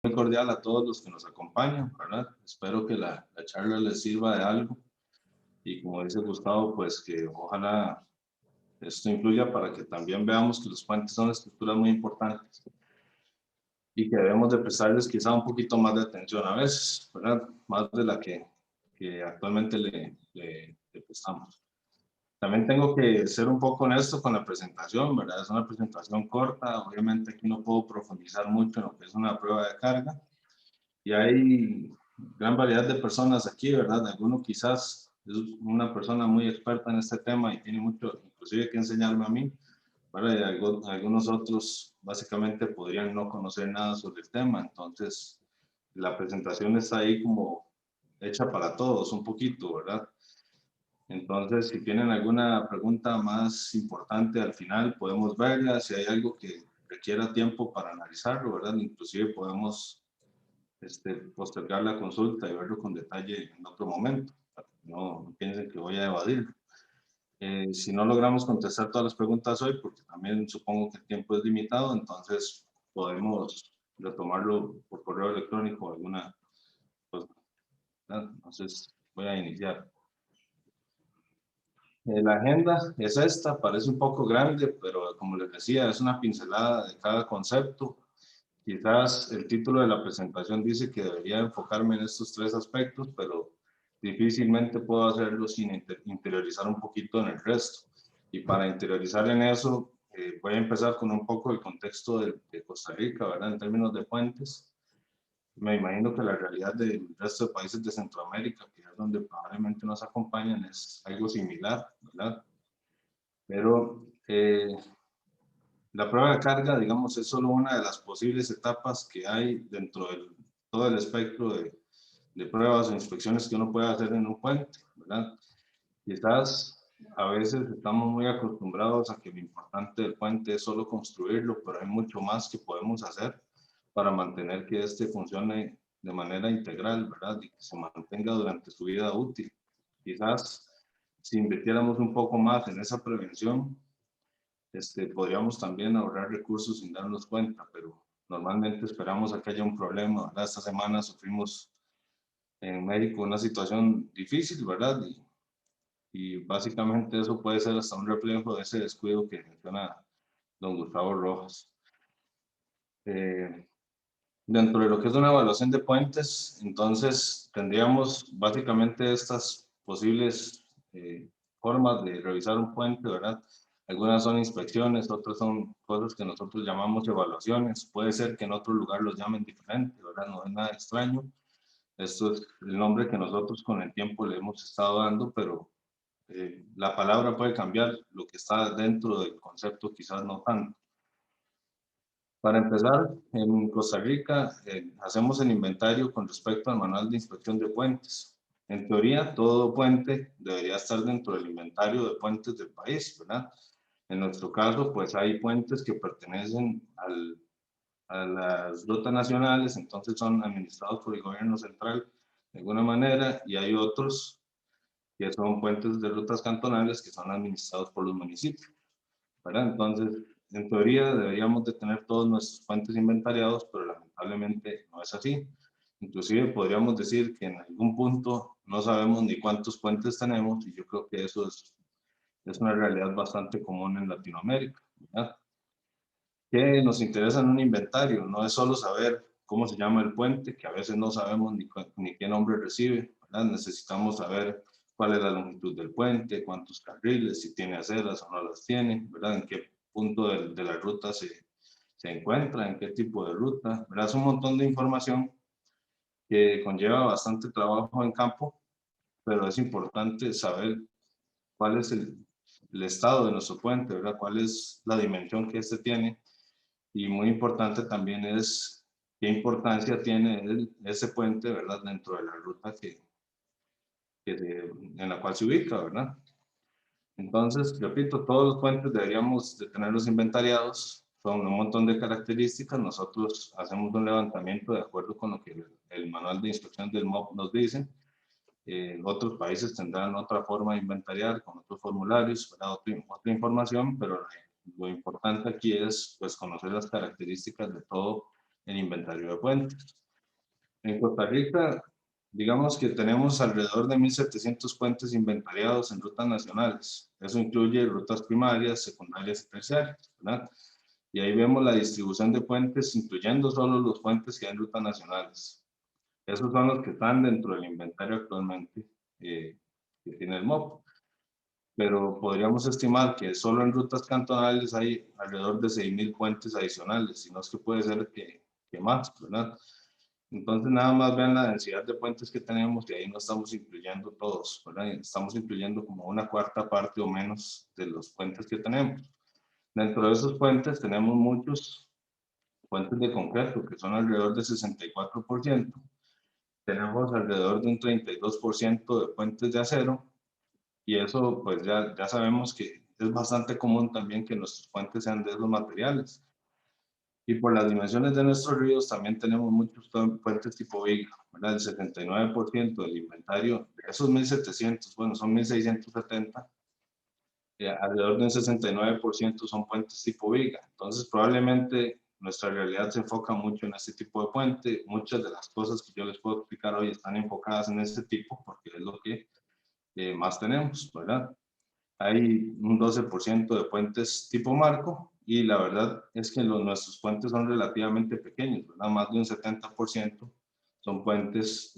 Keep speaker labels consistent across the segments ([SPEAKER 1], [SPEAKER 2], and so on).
[SPEAKER 1] Muy cordial a todos los que nos acompañan, ¿verdad? Espero que la charla les sirva de algo y como dice Gustavo, pues que ojalá esto influya para que también veamos que los puentes son estructuras muy importantes y que debemos de prestarles quizá un poquito más de atención a veces, ¿verdad? Más de la que actualmente le prestamos. También tengo que ser un poco honesto con la presentación, ¿verdad? Es una presentación corta, obviamente aquí no puedo profundizar mucho en lo que es una prueba de carga. Y hay gran variedad de personas aquí, ¿verdad? Alguno quizás es una persona muy experta en este tema y tiene mucho, inclusive, que enseñarme a mí, ¿verdad? Y algunos otros básicamente podrían no conocer nada sobre el tema. Entonces, la presentación está ahí como hecha para todos, un poquito, ¿verdad? Entonces, si tienen alguna pregunta más importante al final, podemos verla. Si hay algo que requiera tiempo para analizarlo, ¿verdad? Inclusive podemos postergar la consulta y verlo con detalle en otro momento. No piensen que voy a evadir. Si no logramos contestar todas las preguntas hoy, porque también supongo que el tiempo es limitado, entonces podemos retomarlo por correo electrónico o alguna cosa. Entonces voy a iniciar. La agenda es esta, parece un poco grande, pero como les decía, es una pincelada de cada concepto. Quizás el título de la presentación dice que debería enfocarme en estos tres aspectos, pero difícilmente puedo hacerlo sin interiorizar un poquito en el resto. Y para interiorizar en eso, voy a empezar con un poco el contexto de Costa Rica, ¿verdad? En términos de puentes. Me imagino que la realidad del resto de países de Centroamérica, que es donde probablemente nos acompañan, es algo similar, ¿verdad? Pero la prueba de carga, digamos, es solo una de las posibles etapas que hay dentro de todo el espectro de pruebas o inspecciones que uno puede hacer en un puente, ¿verdad? Quizás a veces estamos muy acostumbrados a que lo importante del puente es solo construirlo, pero hay mucho más que podemos hacer para mantener que este funcione de manera integral, ¿verdad? Y que se mantenga durante su vida útil. Quizás si invirtiéramos un poco más en esa prevención, podríamos también ahorrar recursos sin darnos cuenta, pero normalmente esperamos a que haya un problema, ¿verdad? Esta semana sufrimos en México una situación difícil, ¿verdad? Y básicamente eso puede ser hasta un reflejo de ese descuido que menciona don Gustavo Rojas. Eh, Dentro de lo que es una evaluación de puentes, entonces tendríamos básicamente estas posibles formas de revisar un puente, ¿verdad? Algunas son inspecciones, otras son cosas que nosotros llamamos evaluaciones. Puede ser que en otro lugar los llamen diferente, ¿verdad? No es nada extraño. Esto es el nombre que nosotros con el tiempo le hemos estado dando, pero la palabra puede cambiar, lo que está dentro del concepto quizás no tanto. Para empezar, en Costa Rica hacemos el inventario con respecto al manual de inspección de puentes. En teoría, todo puente debería estar dentro del inventario de puentes del país, ¿verdad? En nuestro caso, pues hay puentes que pertenecen a las rutas nacionales, entonces son administrados por el gobierno central de alguna manera, y hay otros que son puentes de rutas cantonales que son administrados por los municipios, ¿verdad? Entonces, en teoría deberíamos de tener todos nuestros puentes inventariados, pero lamentablemente no es así. Inclusive podríamos decir que en algún punto no sabemos ni cuántos puentes tenemos y yo creo que eso es una realidad bastante común en Latinoamérica, ¿verdad? ¿Qué nos interesa en un inventario? No es solo saber cómo se llama el puente, que a veces no sabemos ni qué nombre recibe, ¿verdad? Necesitamos saber cuál es la longitud del puente, cuántos carriles, si tiene aceras o no las tiene, ¿verdad? En qué punto de la ruta se encuentra, en qué tipo de ruta, ¿verdad? Es un montón de información que conlleva bastante trabajo en campo, pero es importante saber cuál es el estado de nuestro puente, ¿verdad? Cuál es la dimensión que este tiene. Y muy importante también es qué importancia tiene ese puente, ¿verdad? Dentro de la ruta en la cual se ubica, ¿verdad? Entonces, repito, todos los puentes deberíamos de tenerlos inventariados, son un montón de características, nosotros hacemos un levantamiento de acuerdo con lo que el manual de instrucción del MOP nos dice. Otros países tendrán otra forma de inventariar con otros formularios, otra información, pero lo importante aquí es pues, conocer las características de todo el inventario de puentes. En Costa Rica, digamos que tenemos alrededor de 1.700 puentes inventariados en rutas nacionales. Eso incluye rutas primarias, secundarias y terciarias, ¿verdad? Y ahí vemos la distribución de puentes, incluyendo solo los puentes que hay en rutas nacionales. Esos son los que están dentro del inventario actualmente que tiene el MOP. Pero podríamos estimar que solo en rutas cantonales hay alrededor de 6.000 puentes adicionales, si no es que puede ser que más, ¿verdad? Entonces, nada más vean la densidad de puentes que tenemos y ahí no estamos incluyendo todos, ¿verdad? Estamos incluyendo como una cuarta parte o menos de los puentes que tenemos. Dentro de esos puentes tenemos muchos puentes de concreto, que son alrededor del 64%. Tenemos alrededor de un 32% de puentes de acero, y eso pues ya sabemos que es bastante común también que nuestros puentes sean de esos materiales. Y por las dimensiones de nuestros ríos también tenemos muchos puentes tipo viga, ¿verdad? El 79% del inventario de esos 1.700, bueno, son 1.670, alrededor de un 69% son puentes tipo viga. Entonces probablemente nuestra realidad se enfoca mucho en este tipo de puente. Muchas de las cosas que yo les puedo explicar hoy están enfocadas en este tipo porque es lo que más tenemos, ¿verdad? Hay un 12% de puentes tipo marco y la verdad es que nuestros puentes son relativamente pequeños, ¿verdad? Más de un 70% son puentes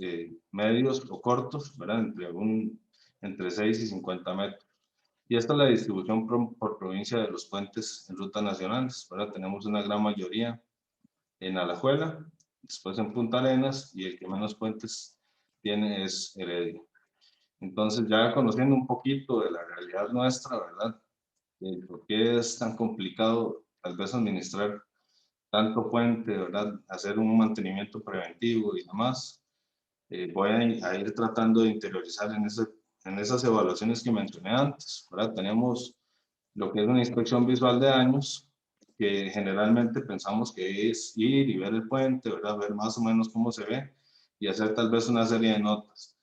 [SPEAKER 1] medios o cortos, ¿verdad? Entre 6 y 50 metros. Y esta es la distribución por provincia de los puentes en rutas nacionales, ¿verdad? Tenemos una gran mayoría en Alajuela, después en Punta Arenas y el que menos puentes tiene es Heredia. Entonces, ya conociendo un poquito de la realidad nuestra, ¿verdad? ¿Por qué es tan complicado tal vez administrar tanto puente, ¿verdad? Hacer un mantenimiento preventivo y demás. Voy a ir tratando de interiorizar en esas evaluaciones que mencioné antes, ¿verdad? Tenemos lo que es una inspección visual de daños, que generalmente pensamos que es ir y ver el puente, ¿verdad? Ver más o menos cómo se ve y hacer tal vez una serie de notas.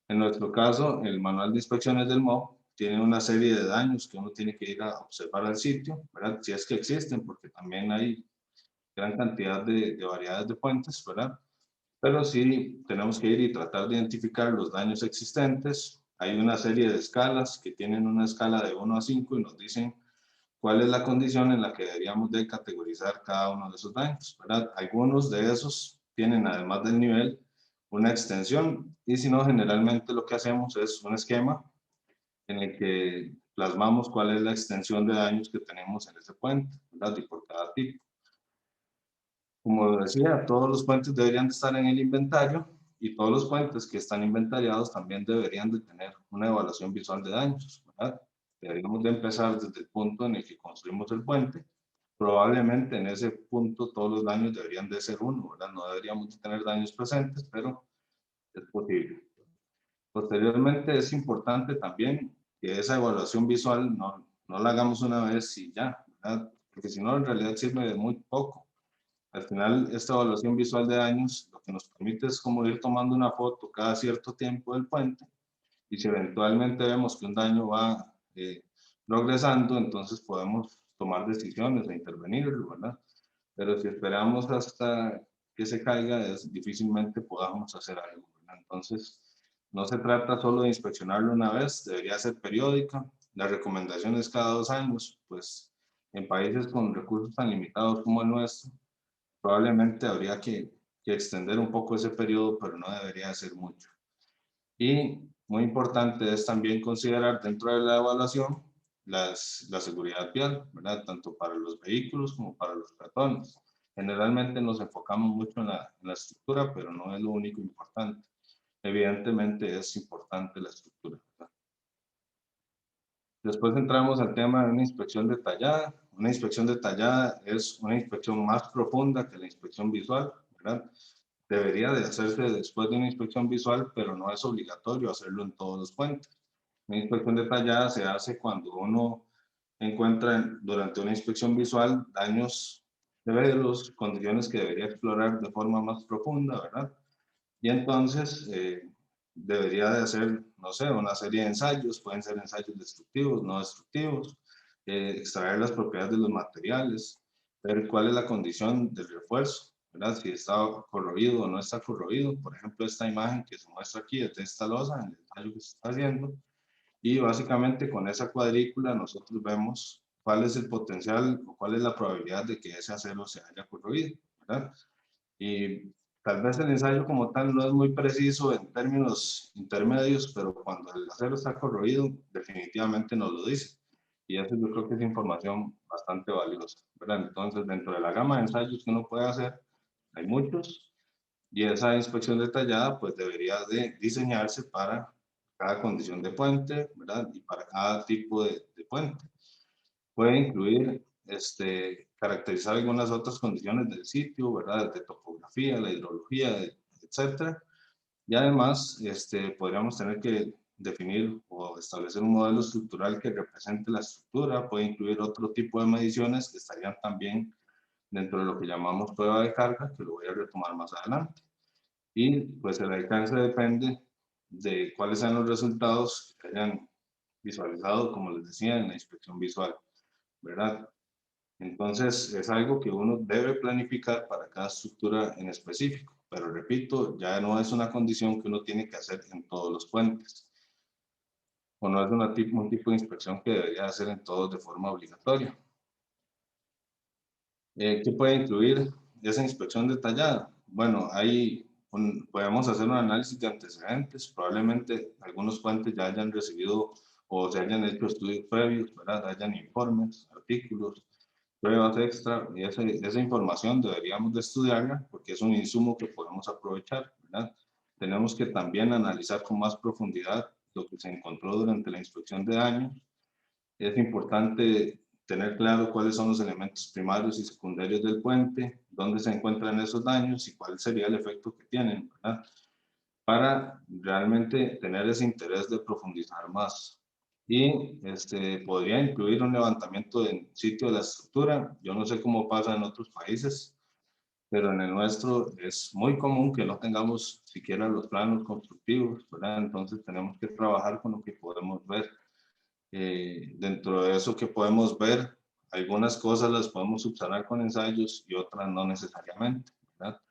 [SPEAKER 1] En nuestro caso, el manual de inspecciones del MOB tiene una serie de daños que uno tiene que ir a observar al sitio, ¿verdad? Si es que existen, porque también hay gran cantidad de variedades de puentes, ¿verdad? Pero sí tenemos que ir y tratar de identificar los daños existentes. Hay una serie de escalas que tienen una escala de 1 a 5 y nos dicen cuál es la condición en la que deberíamos de categorizar cada uno de esos daños, ¿verdad? Algunos de esos tienen, además del nivel, una extensión, y si no, generalmente lo que hacemos es un esquema en el que plasmamos cuál es la extensión de daños que tenemos en ese puente, ¿verdad? Y por cada tipo. Como decía, todos los puentes deberían de estar en el inventario y todos los puentes que están inventariados también deberían de tener una evaluación visual de daños, ¿verdad? Deberíamos de empezar desde el punto en el que construimos el puente. Probablemente en ese punto todos los daños deberían de ser uno, ¿verdad? No deberíamos de tener daños presentes, pero es posible. Posteriormente es importante también que esa evaluación visual no la hagamos una vez y ya, ¿verdad? Porque si no en realidad sirve de muy poco. Al final, esta evaluación visual de daños lo que nos permite es como ir tomando una foto cada cierto tiempo del puente y si eventualmente vemos que un daño va progresando, entonces podemos tomar decisiones e intervenir, ¿verdad? Pero si esperamos hasta que se caiga, difícilmente podamos hacer algo, ¿verdad? Entonces, no se trata solo de inspeccionarlo una vez, debería ser periódica. La recomendación es cada 2 años, pues en países con recursos tan limitados como el nuestro, probablemente habría que extender un poco ese periodo, pero no debería ser mucho. Y muy importante es también considerar dentro de la evaluación la seguridad vial, ¿verdad? Tanto para los vehículos como para los peatones. Generalmente nos enfocamos mucho en la estructura, pero no es lo único importante. Evidentemente es importante la estructura, ¿verdad? Después entramos al tema de una inspección detallada. Una inspección detallada es una inspección más profunda que la inspección visual, ¿verdad? Debería de hacerse después de una inspección visual, pero no es obligatorio hacerlo en todos los puentes. Una inspección detallada se hace cuando uno encuentra durante una inspección visual daños severos, condiciones que debería explorar de forma más profunda, ¿verdad? Y entonces debería de hacer, no sé, una serie de ensayos, pueden ser ensayos destructivos, no destructivos, extraer las propiedades de los materiales, ver cuál es la condición del refuerzo, ¿verdad? Si está corroído o no está corroído. Por ejemplo, esta imagen que se muestra aquí es de esta losa en el ensayo que se está haciendo. Y básicamente con esa cuadrícula nosotros vemos cuál es el potencial o cuál es la probabilidad de que ese acero se haya corroído, ¿verdad? Y tal vez el ensayo como tal no es muy preciso en términos intermedios, pero cuando el acero está corroído, definitivamente nos lo dice. Y eso yo creo que es información bastante valiosa, ¿verdad? Entonces, dentro de la gama de ensayos que uno puede hacer, hay muchos, y esa inspección detallada pues debería de diseñarse para cada condición de puente, ¿verdad? Y para cada tipo de puente. Puede incluir caracterizar algunas otras condiciones del sitio, ¿verdad? De topografía, la hidrología, etcétera. Y además, podríamos tener que definir o establecer un modelo estructural que represente la estructura. Puede incluir otro tipo de mediciones que estarían también dentro de lo que llamamos prueba de carga, que lo voy a retomar más adelante. Y pues el alcance depende de cuáles sean los resultados que hayan visualizado, como les decía, en la inspección visual, ¿verdad? Entonces, es algo que uno debe planificar para cada estructura en específico, pero repito, ya no es una condición que uno tiene que hacer en todos los puentes, o no es un tipo de inspección que debería hacer en todos de forma obligatoria. ¿Qué puede incluir esa inspección detallada? Bueno, podemos hacer un análisis de antecedentes, probablemente algunos puentes ya hayan recibido o se hayan hecho estudios previos, ¿verdad? Hayan informes, artículos, pruebas extra, y esa información deberíamos de estudiarla porque es un insumo que podemos aprovechar, ¿verdad? Tenemos que también analizar con más profundidad lo que se encontró durante la inspección de daños. Es importante tener claro cuáles son los elementos primarios y secundarios del puente, dónde se encuentran esos daños y cuál sería el efecto que tienen, ¿verdad? Para realmente tener ese interés de profundizar más. Y podría incluir un levantamiento en sitio de la estructura. Yo no sé cómo pasa en otros países, pero en el nuestro es muy común que no tengamos siquiera los planos constructivos, ¿verdad? Entonces tenemos que trabajar con lo que podemos ver. Dentro de eso que podemos ver, algunas cosas las podemos subsanar con ensayos y otras no necesariamente, ¿verdad?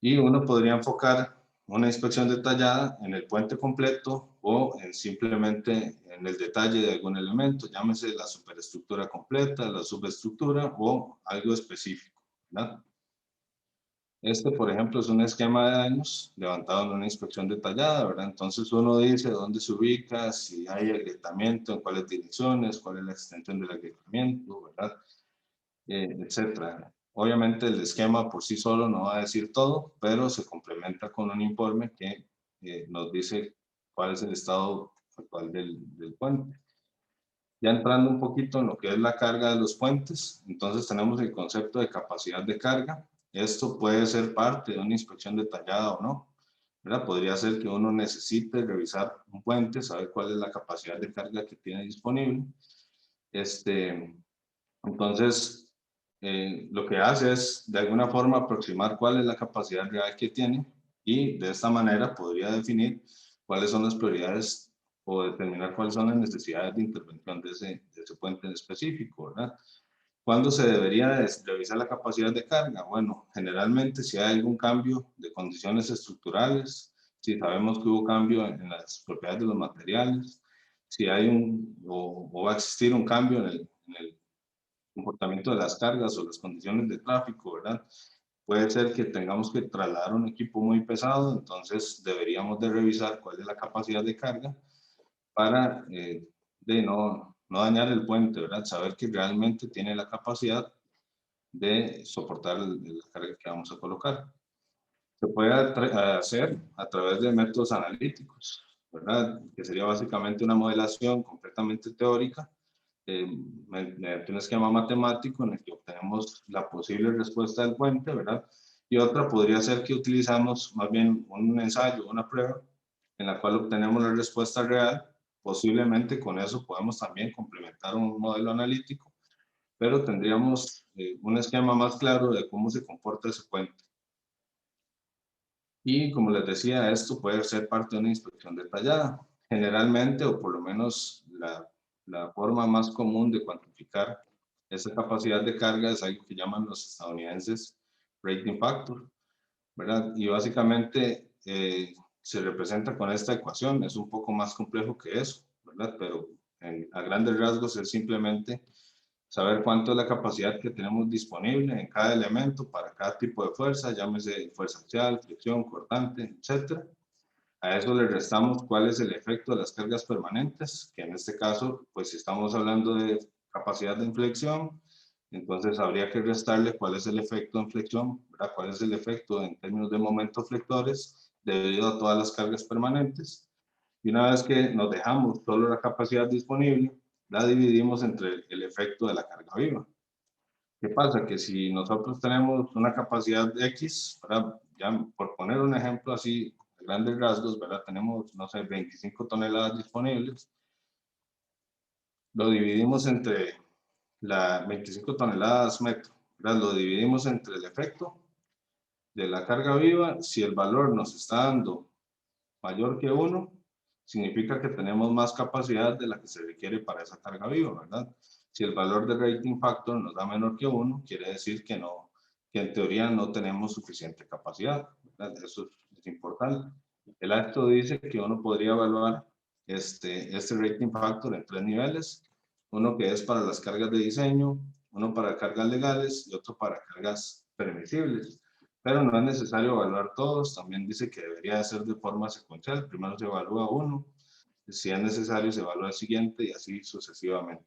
[SPEAKER 1] Y uno podría enfocar una inspección detallada en el puente completo o en simplemente en el detalle de algún elemento, llámese la superestructura completa, la subestructura o algo específico, ¿verdad? Este, por ejemplo, es un esquema de daños levantado en una inspección detallada, ¿verdad? Entonces uno dice dónde se ubica, si hay agrietamiento, en cuáles direcciones, cuál es la extensión del agrietamiento, ¿verdad? Etcétera. Obviamente el esquema por sí solo no va a decir todo, pero se complementa con un informe que nos dice cuál es el estado actual del puente. Ya entrando un poquito en lo que es la carga de los puentes, entonces tenemos el concepto de capacidad de carga. Esto puede ser parte de una inspección detallada o no, ¿verdad? Podría ser que uno necesite revisar un puente, saber cuál es la capacidad de carga que tiene disponible. Entonces, lo que hace es de alguna forma aproximar cuál es la capacidad real que tiene y de esta manera podría definir cuáles son las prioridades o determinar cuáles son las necesidades de intervención de ese puente en específico, ¿verdad? ¿Cuándo se debería revisar la capacidad de carga? Bueno, generalmente si hay algún cambio de condiciones estructurales, si sabemos que hubo cambio en las propiedades de los materiales, si hay o va a existir un cambio en el comportamiento de las cargas o las condiciones de tráfico, ¿verdad? Puede ser que tengamos que trasladar un equipo muy pesado, entonces deberíamos de revisar cuál es la capacidad de carga para de no dañar el puente, ¿verdad? Saber que realmente tiene la capacidad de soportar la carga que vamos a colocar. Se puede hacer a través de métodos analíticos, ¿verdad? Que sería básicamente una modelación completamente teórica mediante un esquema matemático en el que obtenemos la posible respuesta del puente, ¿verdad? Y otra podría ser que utilizamos más bien un ensayo, una prueba, en la cual obtenemos la respuesta real. Posiblemente con eso podemos también complementar un modelo analítico, pero tendríamos un esquema más claro de cómo se comporta ese puente. Y como les decía, esto puede ser parte de una inspección detallada. Generalmente, o por lo menos la forma más común de cuantificar esa capacidad de carga es algo que llaman los estadounidenses rating factor, ¿verdad? Y básicamente se representa con esta ecuación. Es un poco más complejo que eso, ¿verdad? Pero a grandes rasgos es simplemente saber cuánto es la capacidad que tenemos disponible en cada elemento para cada tipo de fuerza, llámese fuerza axial, fricción, cortante, etc. A eso le restamos cuál es el efecto de las cargas permanentes, que en este caso, pues si estamos hablando de capacidad de inflexión, entonces habría que restarle cuál es el efecto en flexión, ¿verdad? Cuál es el efecto en términos de momentos flectores debido a todas las cargas permanentes. Y una vez que nos dejamos solo la capacidad disponible, la dividimos entre el efecto de la carga viva. ¿Qué pasa? Que si nosotros tenemos una capacidad X, ¿verdad? Ya por poner un ejemplo así, a grandes rasgos, ¿verdad? Tenemos, no sé, 25 toneladas disponibles, lo dividimos entre la 25 toneladas metro, ¿verdad? Lo dividimos entre el efecto de la carga viva. Si el valor nos está dando mayor que 1, significa que tenemos más capacidad de la que se requiere para esa carga viva, ¿verdad? Si el valor de rating factor nos da menor que 1, quiere decir que no, que en teoría no tenemos suficiente capacidad, ¿verdad? Eso es importante. El acto dice que uno podría evaluar este rating factor en 3 niveles, uno que es para las cargas de diseño, uno para cargas legales y otro para cargas permisibles. Pero no es necesario evaluar todos, también dice que debería ser de forma secuencial, primero se evalúa uno, si es necesario se evalúa el siguiente y así sucesivamente.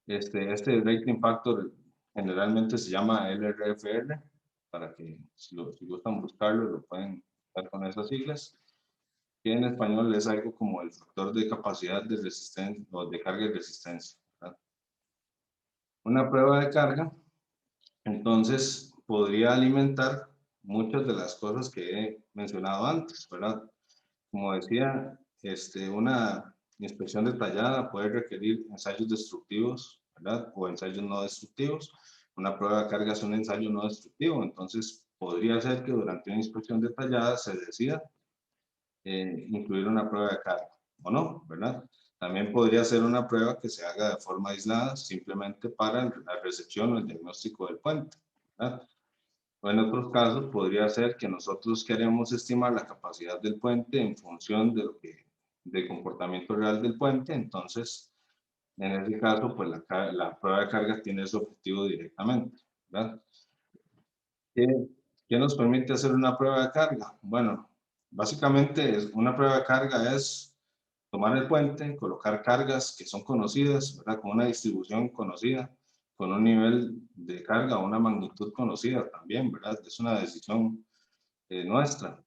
[SPEAKER 1] Este rating factor generalmente se llama LRFR, para que si gustan buscarlo lo pueden buscar con esas siglas, que en español es algo como el factor de capacidad de resistencia o de carga y resistencia, ¿verdad? Una prueba de carga, entonces, podría alimentar muchas de las cosas que he mencionado antes, ¿verdad? Como decía, una inspección detallada puede requerir ensayos destructivos, ¿verdad? O ensayos no destructivos. Una prueba de carga es un ensayo no destructivo, entonces podría ser que durante una inspección detallada se decida incluir una prueba de carga o no, ¿verdad? También podría ser una prueba que se haga de forma aislada simplemente para la recepción o el diagnóstico del puente, ¿verdad? O en otros casos podría ser que nosotros queremos estimar la capacidad del puente en función de del comportamiento real del puente, entonces en ese caso pues la prueba de carga tiene ese objetivo directamente, ¿verdad? ¿Qué, qué nos permite hacer una prueba de carga? Bueno, básicamente una prueba de carga es tomar el puente, colocar cargas que son conocidas, ¿verdad? Con una distribución conocida, con un nivel de carga o una magnitud conocida también, ¿verdad? Es una decisión nuestra.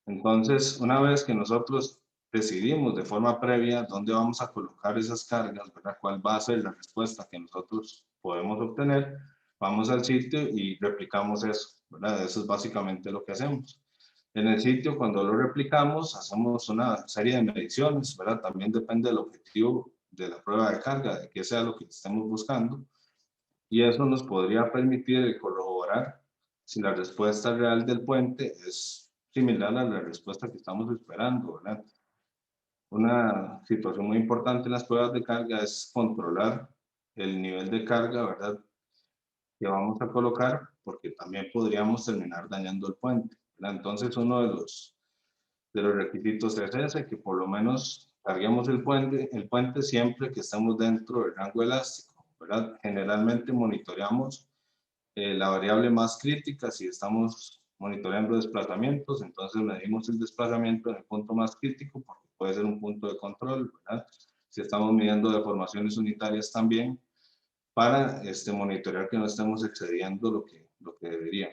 [SPEAKER 1] Entonces, una vez que nosotros decidimos de forma previa dónde vamos a colocar esas cargas, ¿verdad? ¿Cuál va a ser la respuesta que nosotros podemos obtener? Vamos al sitio y replicamos eso, ¿verdad? Eso es básicamente lo que hacemos. En el sitio, cuando lo replicamos, hacemos una serie de mediciones, ¿verdad? También depende del objetivo de la prueba de carga, de qué sea lo que estemos buscando. Y eso nos podría permitir corroborar si la respuesta real del puente es similar a la respuesta que estamos esperando, ¿verdad? Una situación muy importante en las pruebas de carga es controlar el nivel de carga, ¿verdad? Que vamos a colocar, porque también podríamos terminar dañando el puente, ¿verdad? Entonces, uno de los requisitos es ese, que por lo menos carguemos el puente siempre que estamos dentro del rango elástico, ¿verdad? Generalmente monitoreamos la variable más crítica. Si estamos monitoreando desplazamientos, entonces medimos el desplazamiento en el punto más crítico, porque puede ser un punto de control, ¿verdad? Si estamos midiendo deformaciones unitarias también, para monitorear que no estemos excediendo lo que debería.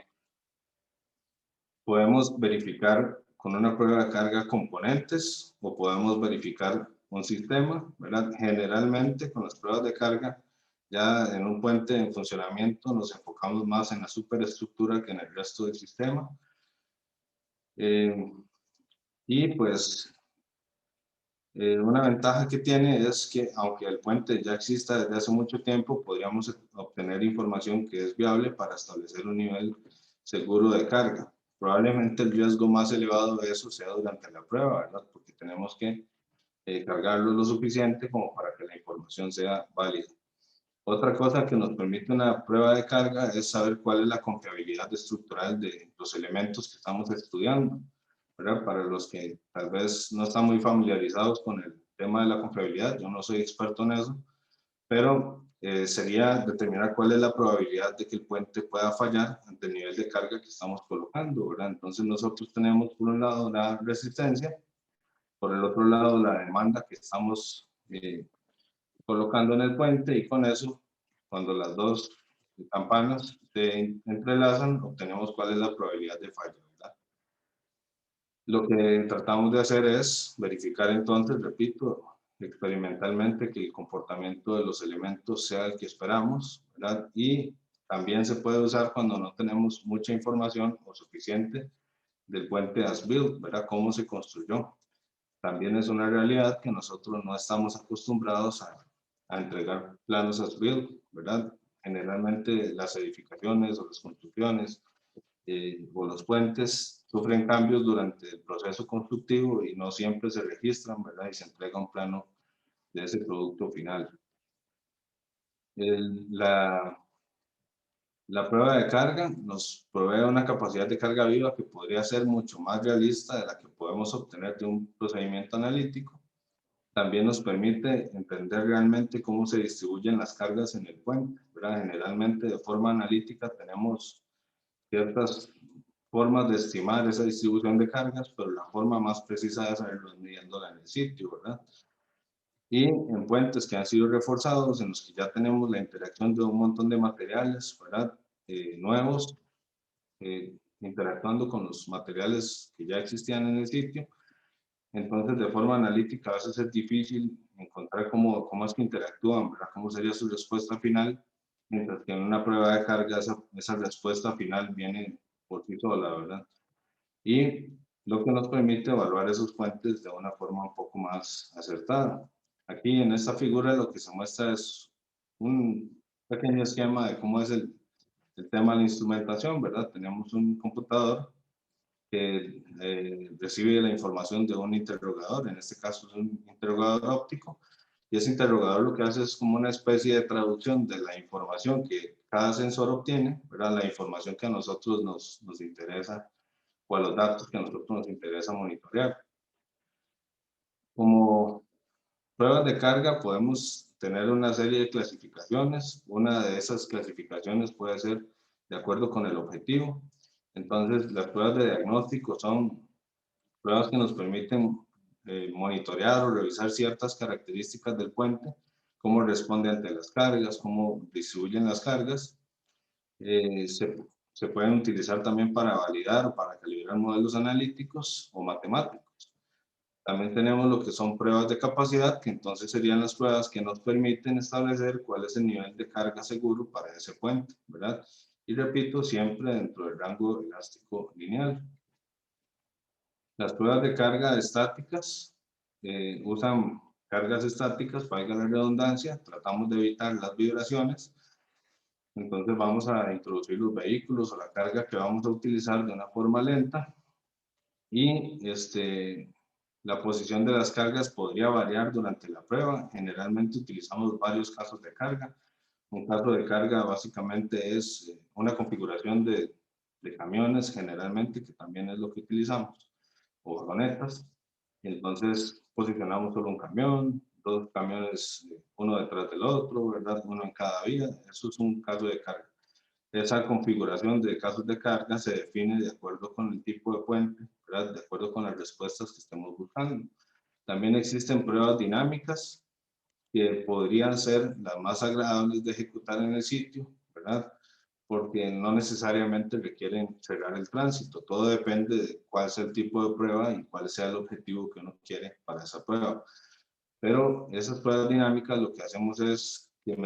[SPEAKER 1] Podemos verificar con una prueba de carga componentes o podemos verificar un sistema, ¿verdad? Generalmente con las pruebas de carga, ya en un puente en funcionamiento nos enfocamos más en la superestructura que en el resto del sistema. Y pues una ventaja que tiene es que aunque el puente ya exista desde hace mucho tiempo, podríamos obtener información que es viable para establecer un nivel seguro de carga. Probablemente el riesgo más elevado de eso sea durante la prueba, ¿verdad? Porque tenemos que cargarlo lo suficiente como para que la información sea válida. Otra cosa que nos permite una prueba de carga es saber cuál es la confiabilidad estructural de los elementos que estamos estudiando, ¿verdad? Para los que tal vez no están muy familiarizados con el tema de la confiabilidad, yo no soy experto en eso, pero sería determinar cuál es la probabilidad de que el puente pueda fallar ante el nivel de carga que estamos colocando, ¿verdad? Entonces nosotros tenemos por un lado la resistencia, por el otro lado la demanda que estamos colocando en el puente, y con eso, cuando las dos campanas se entrelazan, obtenemos cuál es la probabilidad de fallo, ¿verdad? Lo que tratamos de hacer es verificar entonces, repito, experimentalmente que el comportamiento de los elementos sea el que esperamos, ¿verdad? Y también se puede usar cuando no tenemos mucha información o suficiente del puente as built, ¿verdad? Cómo se construyó. También es una realidad que nosotros no estamos acostumbrados a entregar planos as built, ¿verdad? Generalmente las edificaciones o las construcciones o los puentes sufren cambios durante el proceso constructivo y no siempre se registran, ¿verdad? Y se entrega un plano de ese producto final. La prueba de carga nos provee una capacidad de carga viva que podría ser mucho más realista de la que podemos obtener de un procedimiento analítico. También nos permite entender realmente cómo se distribuyen las cargas en el puente, ¿verdad? Generalmente de forma analítica tenemos ciertas formas de estimar esa distribución de cargas, pero la forma más precisa de saberlo es midiéndola en el sitio, ¿verdad? Y en puentes que han sido reforzados, en los que ya tenemos la interacción de un montón de materiales, ¿verdad? Nuevos, interactuando con los materiales que ya existían en el sitio. Entonces, de forma analítica, a veces es difícil encontrar cómo es que interactúan, ¿verdad? Cómo sería su respuesta final, mientras que en una prueba de carga esa respuesta final viene por sí sola, ¿verdad? Y lo que nos permite evaluar esos puentes de una forma un poco más acertada. Aquí en esta figura lo que se muestra es un pequeño esquema de cómo es el tema de la instrumentación, ¿verdad? Tenemos un computador que recibe la información de un interrogador, en este caso es un interrogador óptico, y ese interrogador lo que hace es como una especie de traducción de la información que cada sensor obtiene, ¿verdad? La información que a nosotros nos interesa, o a los datos que a nosotros nos interesa monitorear. Como pruebas de carga podemos tener una serie de clasificaciones. Una de esas clasificaciones puede ser de acuerdo con el objetivo. Entonces, las pruebas de diagnóstico son pruebas que nos permiten monitorear o revisar ciertas características del puente, cómo responde ante las cargas, cómo distribuyen las cargas. Se pueden utilizar también para validar o para calibrar modelos analíticos o matemáticos. También tenemos lo que son pruebas de capacidad, que entonces serían las pruebas que nos permiten establecer cuál es el nivel de carga seguro para ese puente, ¿verdad? Y repito, siempre dentro del rango elástico lineal. Las pruebas de carga estáticas usan cargas estáticas, valga la redundancia, tratamos de evitar las vibraciones. Entonces vamos a introducir los vehículos o la carga que vamos a utilizar de una forma lenta, y la posición de las cargas podría variar durante la prueba. Generalmente utilizamos varios casos de carga. Un caso de carga básicamente es una configuración de camiones, generalmente, que también es lo que utilizamos, o vagonetas. Entonces posicionamos solo un camión, dos camiones, uno detrás del otro, ¿verdad? Uno en cada vía. Eso es un caso de carga. Esa configuración de casos de carga se define de acuerdo con el tipo de puente, ¿verdad? De acuerdo con las respuestas que estemos buscando. También existen pruebas dinámicas que podrían ser las más agradables de ejecutar en el sitio, ¿verdad? Porque no necesariamente requieren cerrar el tránsito. Todo depende de cuál sea el tipo de prueba y cuál sea el objetivo que uno quiere para esa prueba. Pero esas pruebas dinámicas lo que hacemos es que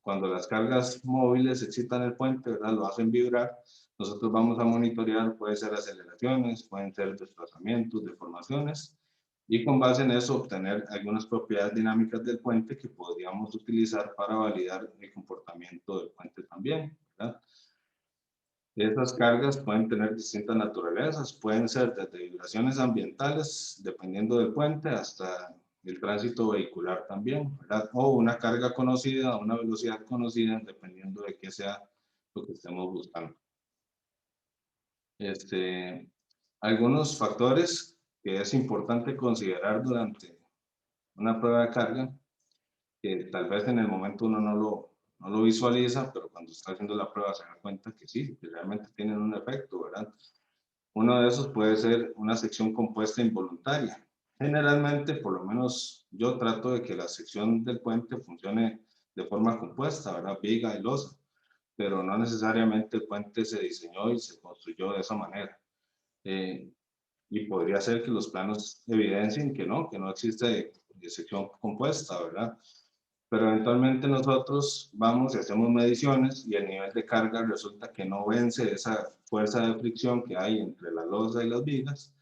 [SPEAKER 1] cuando las cargas móviles excitan el puente, ¿verdad? Lo hacen vibrar, nosotros vamos a monitorear, puede ser aceleraciones, pueden ser desplazamientos, deformaciones, y con base en eso obtener algunas propiedades dinámicas del puente que podríamos utilizar para validar el comportamiento del puente también, ¿verdad? Esas cargas pueden tener distintas naturalezas, pueden ser desde vibraciones ambientales, dependiendo del puente, hasta el tránsito vehicular también, ¿verdad? O una carga conocida, a una velocidad conocida, dependiendo de qué sea lo que estemos buscando. Algunos factores que es importante considerar durante una prueba de carga, que tal vez en el momento uno no lo visualiza, pero cuando está haciendo la prueba se da cuenta que sí, que realmente tienen un efecto, ¿verdad? Uno de esos puede ser una sección compuesta involuntaria. Generalmente, por lo menos yo trato de que la sección del puente funcione de forma compuesta, ¿verdad? Viga y losa, pero no necesariamente el puente se diseñó y se construyó de esa manera. Y podría ser que los planos evidencien que no existe sección compuesta, ¿verdad? Pero eventualmente nosotros vamos y hacemos mediciones y el nivel de carga resulta que no vence esa fuerza de fricción que hay entre la losa y las vigas,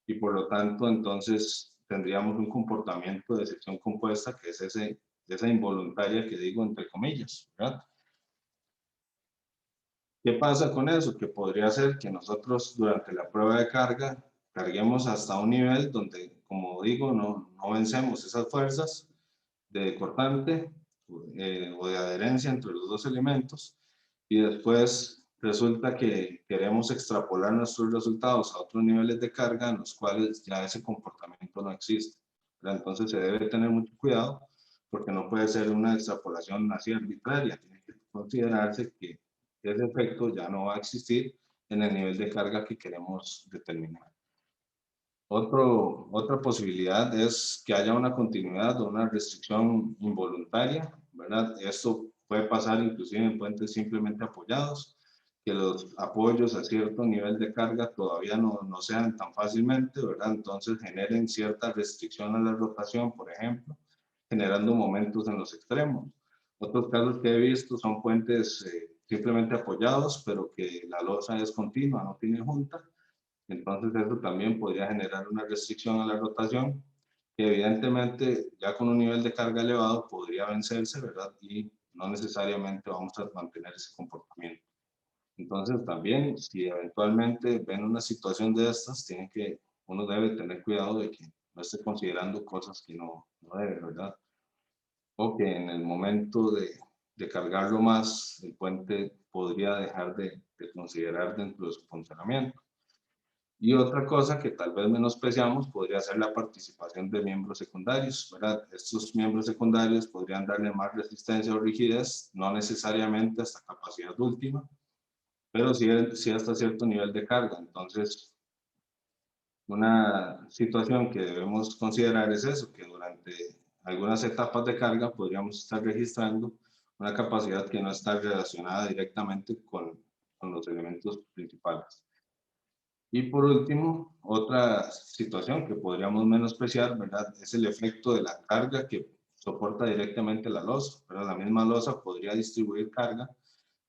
[SPEAKER 1] y por lo tanto entonces tendríamos un comportamiento de sección compuesta que es esa involuntaria que digo entre comillas, ¿verdad? ¿Qué pasa con eso? Que podría ser que nosotros durante la prueba de carga carguemos hasta un nivel donde, como digo, no vencemos esas fuerzas de cortante o de adherencia entre los dos elementos, y después resulta que queremos extrapolar nuestros resultados a otros niveles de carga en los cuales ya ese comportamiento no existe. Entonces se debe tener mucho cuidado porque no puede ser una extrapolación así arbitraria, tiene que considerarse que ese efecto ya no va a existir en el nivel de carga que queremos determinar. Otra posibilidad es que haya una continuidad o una restricción involuntaria, ¿verdad? Esto puede pasar inclusive en puentes simplemente apoyados, que los apoyos a cierto nivel de carga todavía no sean tan fácilmente, ¿verdad? Entonces generen cierta restricción a la rotación, por ejemplo, generando momentos en los extremos. Otros casos que he visto son puentes simplemente apoyados, pero que la losa es continua, no tiene junta. Entonces eso también podría generar una restricción a la rotación, que evidentemente ya con un nivel de carga elevado podría vencerse, ¿verdad? Y no necesariamente vamos a mantener ese comportamiento. Entonces también, si eventualmente ven una situación de estas, uno debe tener cuidado de que no esté considerando cosas que no debe, ¿verdad? O que en el momento de cargarlo más, el puente podría dejar de considerar dentro de su funcionamiento. Y otra cosa que tal vez menospreciamos podría ser la participación de miembros secundarios, ¿verdad? Estos miembros secundarios podrían darle más resistencia o rigidez, no necesariamente hasta capacidad última, pero sí hasta cierto nivel de carga. Entonces, una situación que debemos considerar es eso, que durante algunas etapas de carga podríamos estar registrando una capacidad que no está relacionada directamente con los elementos principales. Y por último, otra situación que podríamos menospreciar, ¿verdad? Es el efecto de la carga que soporta directamente la losa, pero la misma losa podría distribuir carga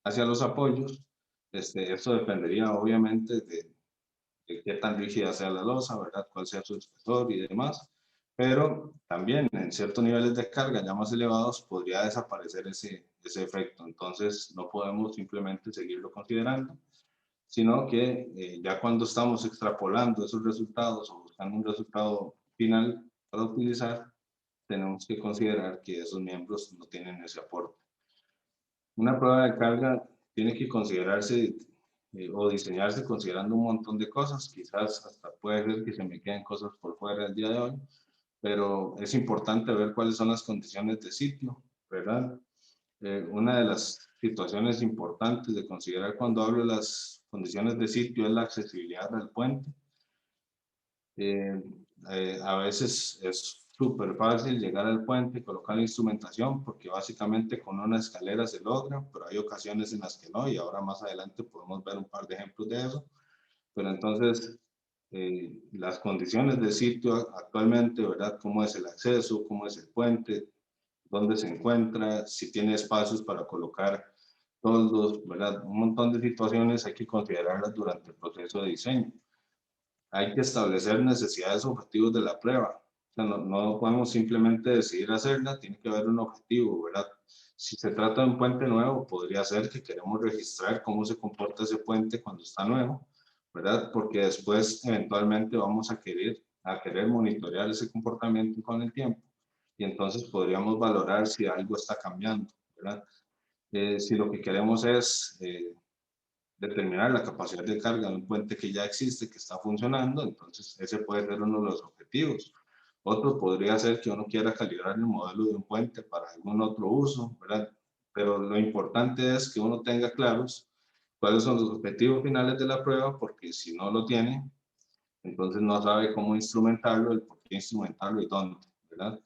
[SPEAKER 1] hacia los apoyos. Esto dependería obviamente de qué tan rígida sea la losa, ¿verdad? Cuál sea su espesor y demás. Pero también en ciertos niveles de carga ya más elevados podría desaparecer ese efecto. Entonces no podemos simplemente seguirlo considerando, sino que ya cuando estamos extrapolando esos resultados o buscando un resultado final para utilizar, tenemos que considerar que esos miembros no tienen ese aporte. Una prueba de carga tiene que considerarse o diseñarse considerando un montón de cosas, quizás hasta puede ser que se me queden cosas por fuera el día de hoy, pero es importante ver cuáles son las condiciones de sitio, ¿verdad? Una de las situaciones importantes de considerar cuando hablo de las condiciones de sitio es la accesibilidad al puente. A veces es súper fácil llegar al puente y colocar la instrumentación porque básicamente con una escalera se logra, pero hay ocasiones en las que no, y ahora más adelante podemos ver un par de ejemplos de eso. Pero entonces las condiciones de sitio actualmente, ¿verdad? ¿Cómo es el acceso? ¿Cómo es el puente? ¿Dónde se encuentra? Si tiene espacios para colocar toldos, ¿verdad? Un montón de situaciones hay que considerarlas durante el proceso de diseño. Hay que establecer necesidades objetivos de la prueba. O sea, no podemos simplemente decidir hacerla, tiene que haber un objetivo, ¿verdad? Si se trata de un puente nuevo, podría ser que queremos registrar cómo se comporta ese puente cuando está nuevo, ¿verdad? Porque después eventualmente vamos a querer a querer monitorear ese comportamiento con el tiempo y entonces podríamos valorar si algo está cambiando, ¿verdad? Si lo que queremos es determinar la capacidad de carga de un puente que ya existe, que está funcionando, entonces ese puede ser uno de los objetivos. Otro podría ser que uno quiera calibrar el modelo de un puente para algún otro uso, ¿verdad? Pero lo importante es que uno tenga claros cuáles son los objetivos finales de la prueba, porque si no lo tiene, entonces no sabe cómo instrumentarlo, el por qué instrumentarlo y dónde, ¿verdad?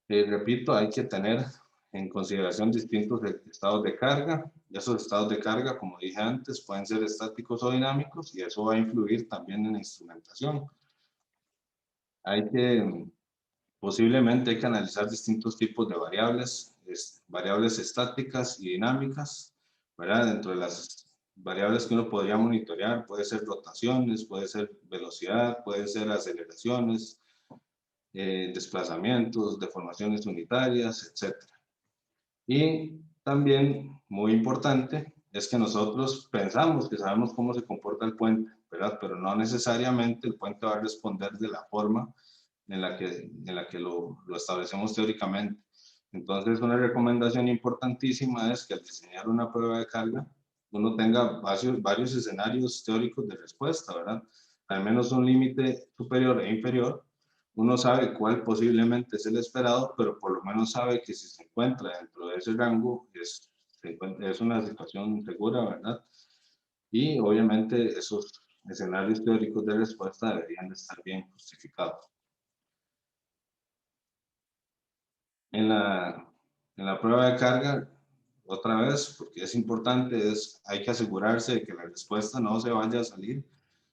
[SPEAKER 1] Repito, hay que tener en consideración distintos estados de carga, y esos estados de carga, como dije antes, pueden ser estáticos o dinámicos, y eso va a influir también en la instrumentación. Posiblemente hay que analizar distintos tipos de variables, variables estáticas y dinámicas, ¿verdad? Dentro de las variables que uno podría monitorear, puede ser rotaciones, puede ser velocidad, puede ser aceleraciones, desplazamientos, deformaciones unitarias, etc. Y también, muy importante, es que nosotros pensamos que sabemos cómo se comporta el puente, ¿verdad? Pero no necesariamente el puente va a responder de la forma en la que lo establecemos teóricamente. Entonces, una recomendación importantísima es que al diseñar una prueba de carga, uno tenga varios escenarios teóricos de respuesta, ¿verdad? Al menos un límite superior e inferior. Uno sabe cuál posiblemente es el esperado, pero por lo menos sabe que si se encuentra dentro de ese rango es una situación segura, ¿verdad? Y obviamente esos escenarios teóricos de respuesta deberían de estar bien justificados. En la prueba de carga, otra vez, porque es importante, hay que asegurarse de que la respuesta no se vaya a salir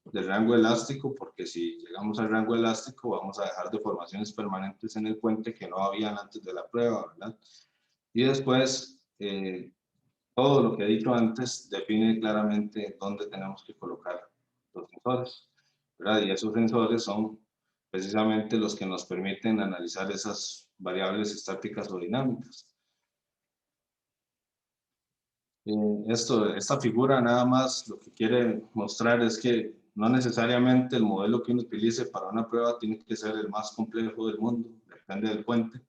[SPEAKER 1] del rango elástico, porque si llegamos al rango elástico vamos a dejar deformaciones permanentes en el puente que no habían antes de la prueba, ¿verdad? Y después, todo lo que he dicho antes define claramente dónde tenemos que colocar los sensores, ¿verdad? Y esos sensores son precisamente los que nos permiten analizar esas variables estáticas o dinámicas. Esta figura nada más lo que quiere mostrar es que no necesariamente el modelo que uno utilice para una prueba tiene que ser el más complejo del mundo, depende del puente,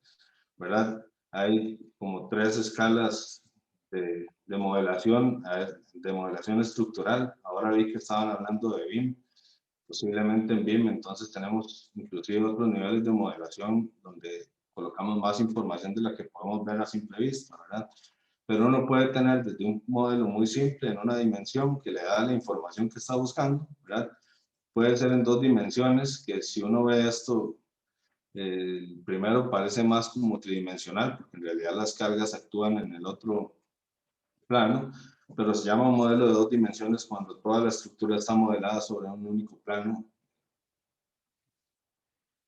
[SPEAKER 1] ¿verdad? Hay como 3 escalas de modelación estructural. Ahora vi que estaban hablando de BIM, posiblemente en BIM, entonces tenemos inclusive otros niveles de modelación donde colocamos más información de la que podemos ver a simple vista, ¿verdad? Pero uno puede tener desde un modelo muy simple en una dimensión que le da la información que está buscando, ¿verdad? Puede ser en 2 dimensiones, que si uno ve esto, el primero parece más como tridimensional, porque en realidad las cargas actúan en el otro plano, pero se llama un modelo de 2 dimensiones cuando toda la estructura está modelada sobre un único plano.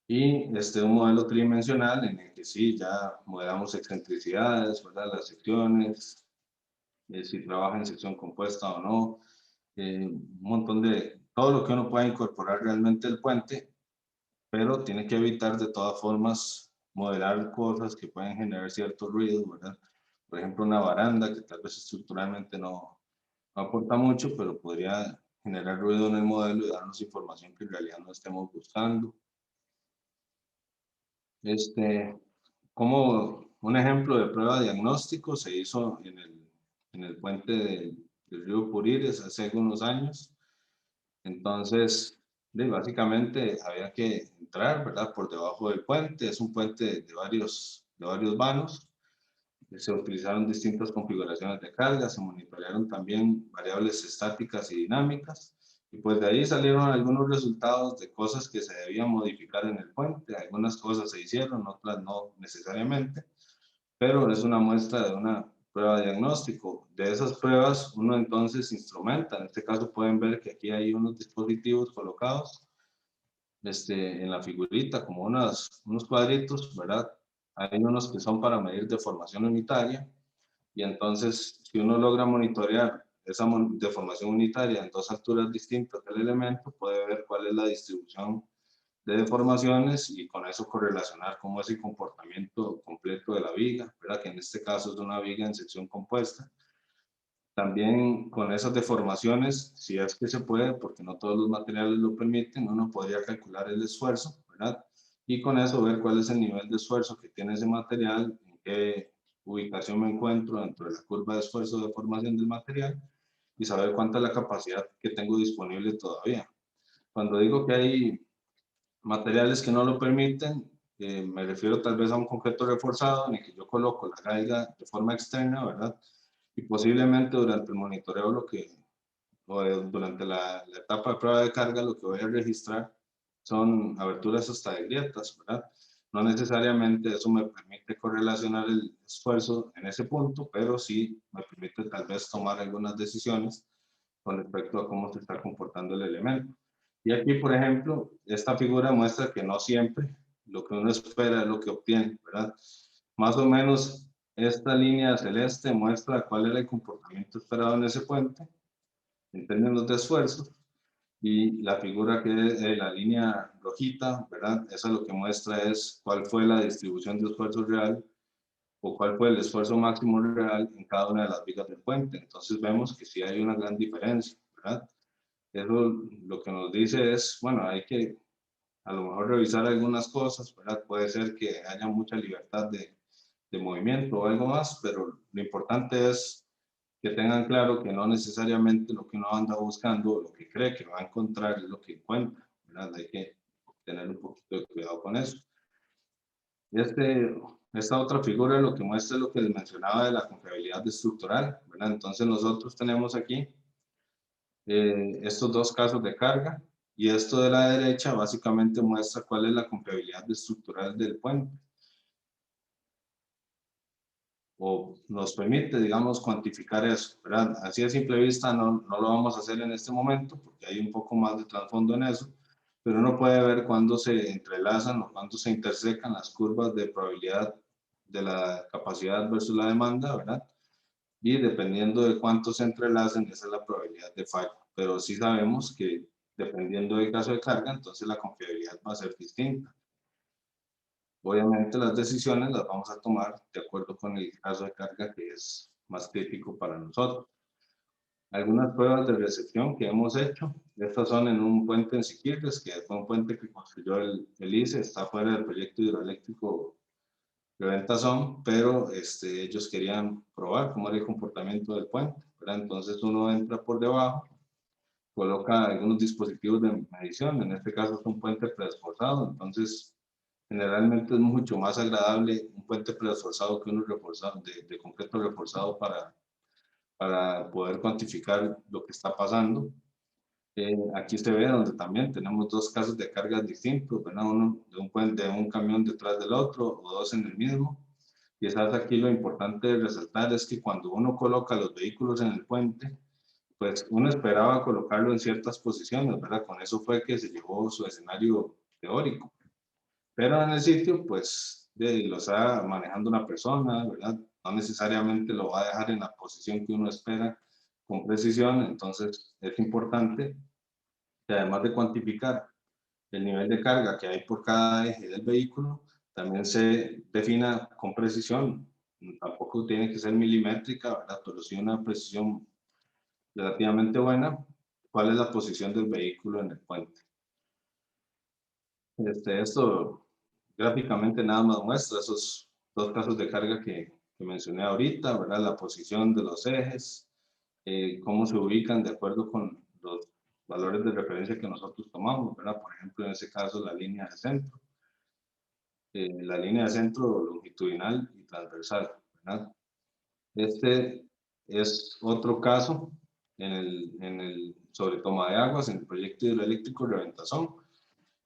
[SPEAKER 1] Y un modelo tridimensional en el que sí, ya modelamos excentricidades, ¿verdad? Las secciones, si trabaja en sección compuesta o no, un montón de, todo lo que uno pueda incorporar realmente al puente, pero tiene que evitar de todas formas modelar cosas que pueden generar cierto ruido, ¿verdad? Por ejemplo, una baranda que tal vez estructuralmente no aporta mucho, pero podría generar ruido en el modelo y darnos información que en realidad no estemos buscando. Como un ejemplo de prueba de diagnóstico se hizo en el puente del río Purires hace algunos años. Entonces, básicamente había que entrar, ¿verdad? Por debajo del puente. Es un puente de varios vanos. Se utilizaron distintas configuraciones de carga, se monitorearon también variables estáticas y dinámicas. Y pues de ahí salieron algunos resultados de cosas que se debían modificar en el puente. Algunas cosas se hicieron, otras no necesariamente, pero es una muestra de una prueba de diagnóstico. De esas pruebas uno entonces instrumenta. En este caso pueden ver que aquí hay unos dispositivos colocados en la figurita, como unos cuadritos, ¿verdad? Hay unos que son para medir deformación unitaria, y entonces si uno logra monitorear esa deformación unitaria en 2 alturas distintas del elemento, puede ver cuál es la distribución de deformaciones y con eso correlacionar cómo es el comportamiento completo de la viga, ¿verdad? Que en este caso es una viga en sección compuesta. También con esas deformaciones, si es que se puede, porque no todos los materiales lo permiten, uno podría calcular el esfuerzo, ¿verdad? Y con eso ver cuál es el nivel de esfuerzo que tiene ese material, en qué ubicación me encuentro dentro de la curva de esfuerzo de formación del material y saber cuánta es la capacidad que tengo disponible todavía. Cuando digo que hay materiales que no lo permiten, me refiero tal vez a un concreto reforzado en el que yo coloco la gaiga de forma externa, ¿verdad? Y posiblemente durante el monitoreo durante la etapa de prueba de carga lo que voy a registrar son aberturas hasta de grietas, ¿verdad? No necesariamente eso me permite correlacionar el esfuerzo en ese punto, pero sí me permite tal vez tomar algunas decisiones con respecto a cómo se está comportando el elemento. Y aquí, por ejemplo, esta figura muestra que no siempre lo que uno espera es lo que obtiene, ¿verdad? Más o menos esta línea celeste muestra cuál era el comportamiento esperado en ese puente en términos de esfuerzo, y la figura que es la línea rojita, ¿verdad? Esa lo que muestra es cuál fue la distribución de esfuerzo real o cuál fue el esfuerzo máximo real en cada una de las vigas del puente. Entonces vemos que sí hay una gran diferencia, ¿verdad? Eso lo que nos dice es, bueno, hay que a lo mejor revisar algunas cosas, ¿verdad? Puede ser que haya mucha libertad de movimiento o algo más, pero lo importante es que tengan claro que no necesariamente lo que uno anda buscando o lo que cree que va a encontrar es lo que encuentra, ¿verdad? Hay que tener un poquito de cuidado con eso. Esta otra figura lo que muestra es lo que les mencionaba de la confiabilidad estructural, ¿verdad? Entonces nosotros tenemos aquí estos dos casos de carga, y esto de la derecha básicamente muestra cuál es la confiabilidad estructural del puente, o nos permite, digamos, cuantificar eso, ¿verdad? Así a simple vista no lo vamos a hacer en este momento porque hay un poco más de trasfondo en eso, pero uno puede ver cuándo se entrelazan o cuándo se intersecan las curvas de probabilidad de la capacidad versus la demanda, ¿verdad? Y dependiendo de cuánto se entrelacen, esa es la probabilidad de fallo. Pero sí sabemos que dependiendo del caso de carga, entonces la confiabilidad va a ser distinta. Obviamente las decisiones las vamos a tomar de acuerdo con el caso de carga que es más típico para nosotros. Algunas pruebas de recepción que hemos hecho, estas son en un puente en Siquirres, que fue un puente que construyó el ICE, está fuera del proyecto hidroeléctrico de Ventazón, pero ellos querían probar cómo era el comportamiento del puente, ¿verdad? Entonces uno entra por debajo, coloca algunos dispositivos de medición, en este caso es un puente preesforzado, entonces generalmente es mucho más agradable un puente preesforzado que uno reforzado, de concreto reforzado para poder cuantificar lo que está pasando. Aquí se ve donde también tenemos dos casos de cargas distintos, ¿verdad? Uno de un puente, de un camión detrás del otro o dos en el mismo. Quizás aquí lo importante de resaltar es que cuando uno coloca los vehículos en el puente, pues uno esperaba colocarlo en ciertas posiciones, ¿verdad? Con eso fue que se llevó su escenario teórico. Pero en el sitio, pues, lo está manejando una persona, ¿verdad? No necesariamente lo va a dejar en la posición que uno espera con precisión. Entonces, es importante que además de cuantificar el nivel de carga que hay por cada eje del vehículo, también se defina con precisión. Tampoco tiene que ser milimétrica, ¿verdad? Pero sí una precisión relativamente buena, cuál es la posición del vehículo en el puente. Esto gráficamente nada más muestra esos dos casos de carga que mencioné ahorita, ¿verdad? La posición de los ejes, cómo se ubican de acuerdo con los valores de referencia que nosotros tomamos, ¿verdad? Por ejemplo, en ese caso, la línea de centro. La línea de centro longitudinal y transversal, ¿verdad? Este es otro caso sobre toma de aguas en el proyecto hidroeléctrico Reventazón.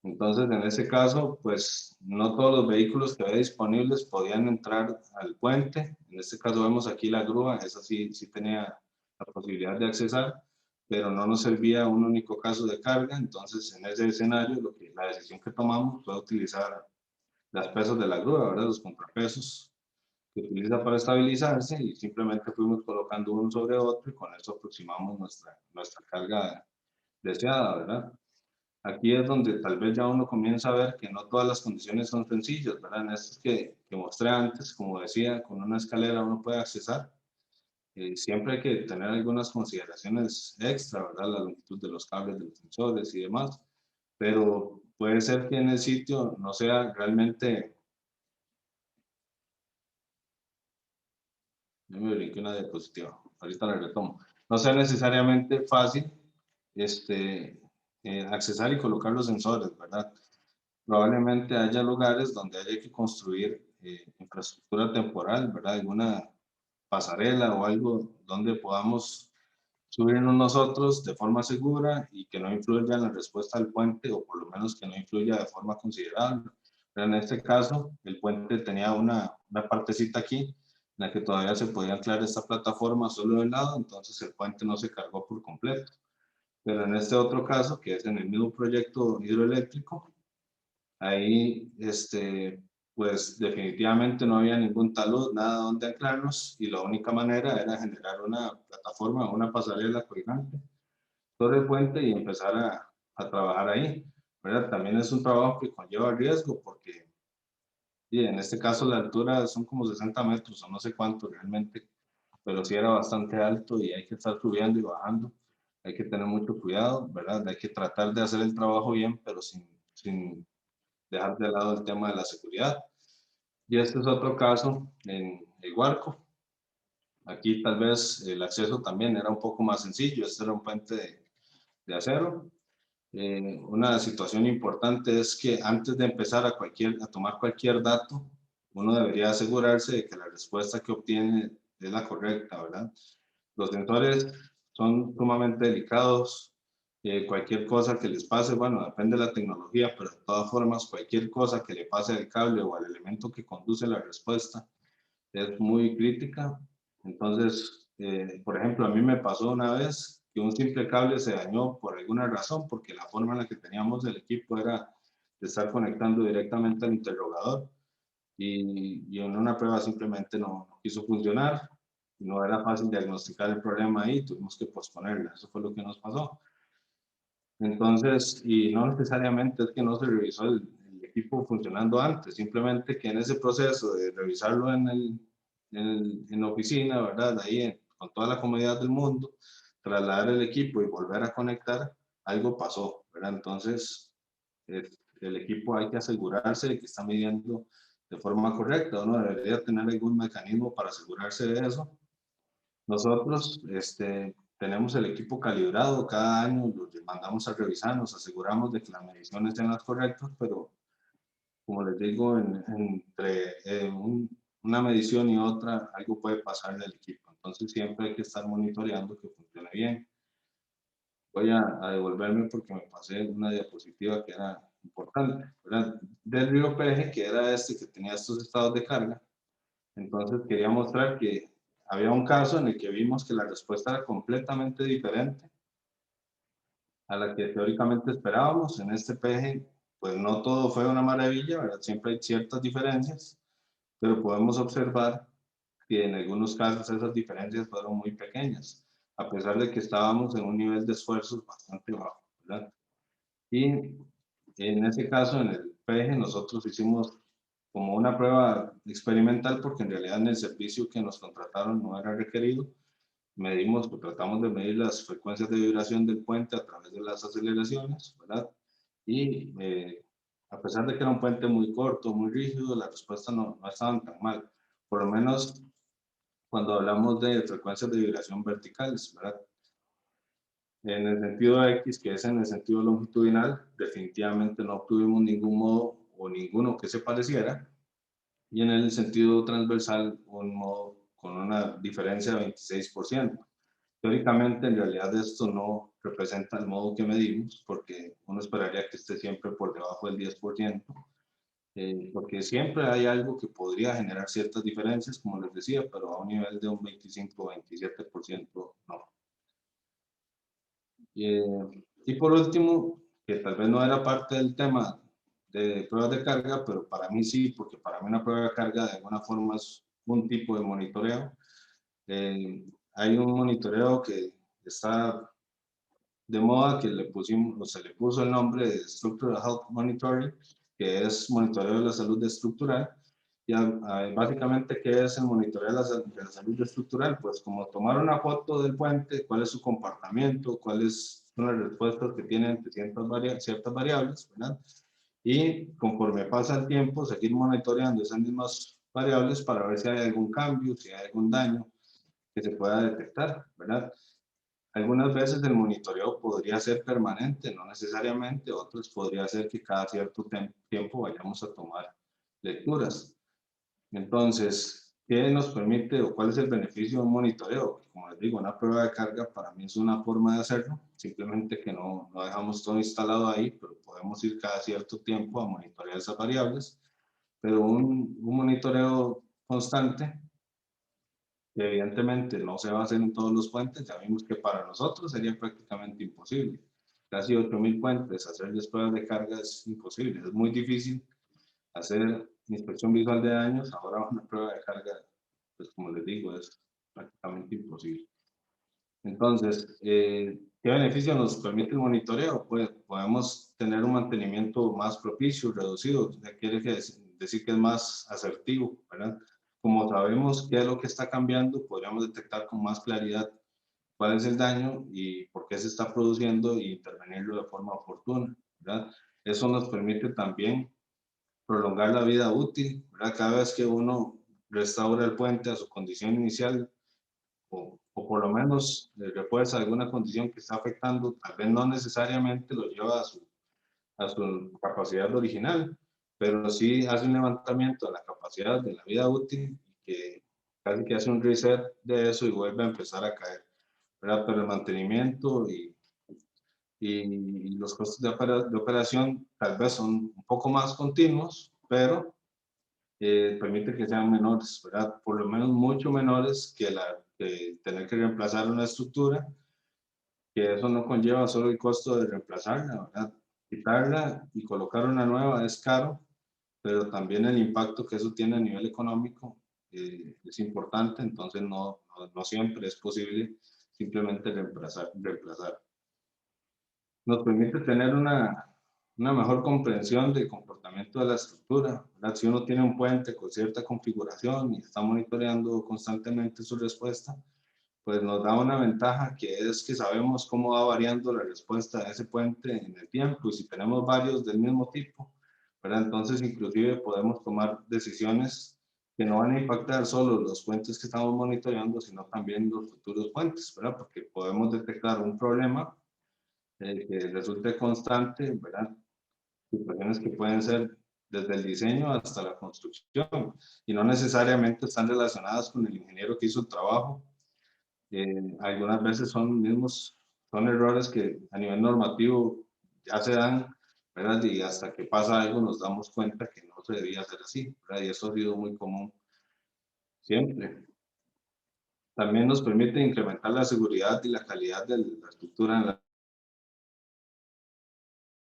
[SPEAKER 1] Entonces, en ese caso, pues no todos los vehículos que había disponibles podían entrar al puente. En este caso vemos aquí la grúa, esa sí tenía la posibilidad de accesar, pero no nos servía un único caso de carga. Entonces, en ese escenario, la decisión que tomamos fue utilizar las pesas de la grúa, ¿verdad? Los contrapesos que utiliza para estabilizarse, y simplemente fuimos colocando uno sobre otro y con eso aproximamos nuestra carga deseada, ¿verdad? Aquí es donde tal vez ya uno comienza a ver que no todas las condiciones son sencillas, ¿verdad? En estos que mostré antes, como decía, con una escalera uno puede accesar. siempre hay que tener algunas consideraciones extra, ¿verdad? La longitud de los cables de los sensores y demás, pero puede ser que en el sitio no sea realmente, yo me brinqué una diapositiva, ahorita la retomo, no sea necesariamente fácil accesar y colocar los sensores, ¿verdad? Probablemente haya lugares donde haya que construir infraestructura temporal, ¿verdad? Alguna pasarela o algo donde podamos subirnos nosotros de forma segura y que no influya en la respuesta del puente, o por lo menos que no influya de forma considerable. Pero en este caso, el puente tenía una partecita aquí en la que todavía se podía anclar esta plataforma solo de un lado, entonces el puente no se cargó por completo. Pero en este otro caso, que es en el mismo proyecto hidroeléctrico, ahí, pues definitivamente no había ningún talud, nada donde anclarnos, y la única manera era generar una plataforma, una pasarela colgante sobre el puente y empezar a trabajar ahí, ¿verdad? También es un trabajo que conlleva riesgo porque, y en este caso la altura son como 60 metros o no sé cuánto realmente, pero sí era bastante alto y hay que estar subiendo y bajando. Hay que tener mucho cuidado, ¿verdad? Hay que tratar de hacer el trabajo bien, pero sin dejar de lado el tema de la seguridad. Y este es otro caso en el Huarco. Aquí tal vez el acceso también era un poco más sencillo. Este era un puente de acero. Una situación importante es que antes de empezar a tomar cualquier dato, uno debería asegurarse de que la respuesta que obtiene es la correcta, ¿verdad? Los sensores son sumamente delicados. Cualquier cosa que les pase, bueno, depende de la tecnología, pero de todas formas, cualquier cosa que le pase al cable o al elemento que conduce la respuesta es muy crítica. Entonces, por ejemplo, a mí me pasó una vez que un simple cable se dañó por alguna razón, porque la forma en la que teníamos el equipo era de estar conectando directamente al interrogador y en una prueba simplemente no quiso funcionar. No era fácil diagnosticar el problema ahí, tuvimos que posponerla. Eso fue lo que nos pasó. Entonces, y no necesariamente es que no se revisó el equipo funcionando antes, simplemente que en ese proceso de revisarlo en la oficina, ¿verdad? Ahí con toda la comodidad del mundo, trasladar el equipo y volver a conectar, algo pasó, ¿verdad? Entonces, el equipo hay que asegurarse de que está midiendo de forma correcta. Uno debería tener algún mecanismo para asegurarse de eso. Nosotros tenemos el equipo calibrado, cada año lo mandamos a revisar, nos aseguramos de que las mediciones sean las correctas, pero como les digo, entre una medición y otra, algo puede pasar en el equipo. Entonces siempre hay que estar monitoreando que funcione bien. Voy a devolverme porque me pasé una diapositiva que era importante, ¿verdad? Del río Peje, que era este que tenía estos estados de carga. Entonces quería mostrar que había un caso en el que vimos que la respuesta era completamente diferente a la que teóricamente esperábamos. En este peje, pues no todo fue una maravilla, ¿verdad? Siempre hay ciertas diferencias, pero podemos observar que en algunos casos esas diferencias fueron muy pequeñas, a pesar de que estábamos en un nivel de esfuerzos bastante bajo, ¿verdad? Y en ese caso, en el peje, nosotros hicimos como una prueba experimental porque en realidad en el servicio que nos contrataron no era requerido. Medimos, tratamos de medir las frecuencias de vibración del puente a través de las aceleraciones, ¿verdad? Y a pesar de que era un puente muy corto, muy rígido, la respuesta no estaban tan mal. Por lo menos cuando hablamos de frecuencias de vibración verticales, ¿verdad? En el sentido X, que es en el sentido longitudinal, definitivamente no obtuvimos ningún modo o ninguno que se pareciera. Y en el sentido transversal, un modo con una diferencia de 26%. Teóricamente, en realidad esto no representa el modo que medimos, porque uno esperaría que esté siempre por debajo del 10%, porque siempre hay algo que podría generar ciertas diferencias, como les decía, pero a un nivel de un 25 o 27% no. Y por último, que tal vez no era parte del tema de pruebas de carga, pero para mí sí, porque para mí una prueba de carga de alguna forma es un tipo de monitoreo. Hay un monitoreo que está de moda que le pusimos, o se le puso el nombre de Structural Health Monitoring, que es monitoreo de la salud estructural, Básicamente, ¿qué es el monitoreo de la salud estructural? Pues como tomar una foto del puente, cuál es su comportamiento, cuáles son las respuestas que tienen entre ciertas variables, ¿verdad? Y conforme pasa el tiempo, seguir monitoreando esas mismas variables para ver si hay algún cambio, si hay algún daño que se pueda detectar, ¿verdad? Algunas veces el monitoreo podría ser permanente, no necesariamente, otros podría ser que cada cierto tiempo vayamos a tomar lecturas. Entonces, ¿qué nos permite o cuál es el beneficio de un monitoreo? Como les digo, una prueba de carga para mí es una forma de hacerlo, simplemente que no dejamos todo instalado ahí, pero podemos ir cada cierto tiempo a monitorear esas variables, pero un monitoreo constante, que evidentemente no se va a hacer en todos los puentes, ya vimos que para nosotros sería prácticamente imposible. Casi 8.000 puentes, hacerles pruebas de carga es imposible, es muy difícil hacer inspección visual de daños, ahora una prueba de carga, pues como les digo, es prácticamente imposible. Entonces, ¿qué beneficio nos permite el monitoreo? Pues podemos tener un mantenimiento más propicio, reducido, quiere decir que es más asertivo, ¿verdad? Como sabemos qué es lo que está cambiando, podríamos detectar con más claridad cuál es el daño y por qué se está produciendo y intervenirlo de forma oportuna, ¿verdad? Eso nos permite también prolongar la vida útil, ¿verdad? Cada vez que uno restaura el puente a su condición inicial o por lo menos refuerza alguna condición que está afectando, tal vez no necesariamente lo lleva a su capacidad original, pero sí hace un levantamiento de la capacidad de la vida útil y que casi que hace un reset de eso y vuelve a empezar a caer, ¿verdad? Pero el mantenimiento y los costos de operación tal vez son un poco más continuos, pero permite que sean menores, ¿verdad? Por lo menos mucho menores que tener que reemplazar una estructura, que eso no conlleva solo el costo de reemplazarla, ¿verdad? Quitarla y colocar una nueva es caro, pero también el impacto que eso tiene a nivel económico es importante, entonces no siempre es posible simplemente reemplazar. Nos permite tener una mejor comprensión del comportamiento de la estructura, ¿verdad? Si uno tiene un puente con cierta configuración y está monitoreando constantemente su respuesta, pues nos da una ventaja que es que sabemos cómo va variando la respuesta de ese puente en el tiempo y si tenemos varios del mismo tipo, ¿verdad? Entonces inclusive podemos tomar decisiones que no van a impactar solo los puentes que estamos monitoreando, sino también los futuros puentes, ¿verdad? Porque podemos detectar un problema que resulte constante, ¿verdad? Situaciones que pueden ser desde el diseño hasta la construcción y no necesariamente están relacionadas con el ingeniero que hizo el trabajo. Algunas veces son errores que a nivel normativo ya se dan, ¿verdad? Y hasta que pasa algo nos damos cuenta que no se debía hacer así, ¿verdad? Y eso ha sido muy común siempre. También nos permite incrementar la seguridad y la calidad de la estructura en la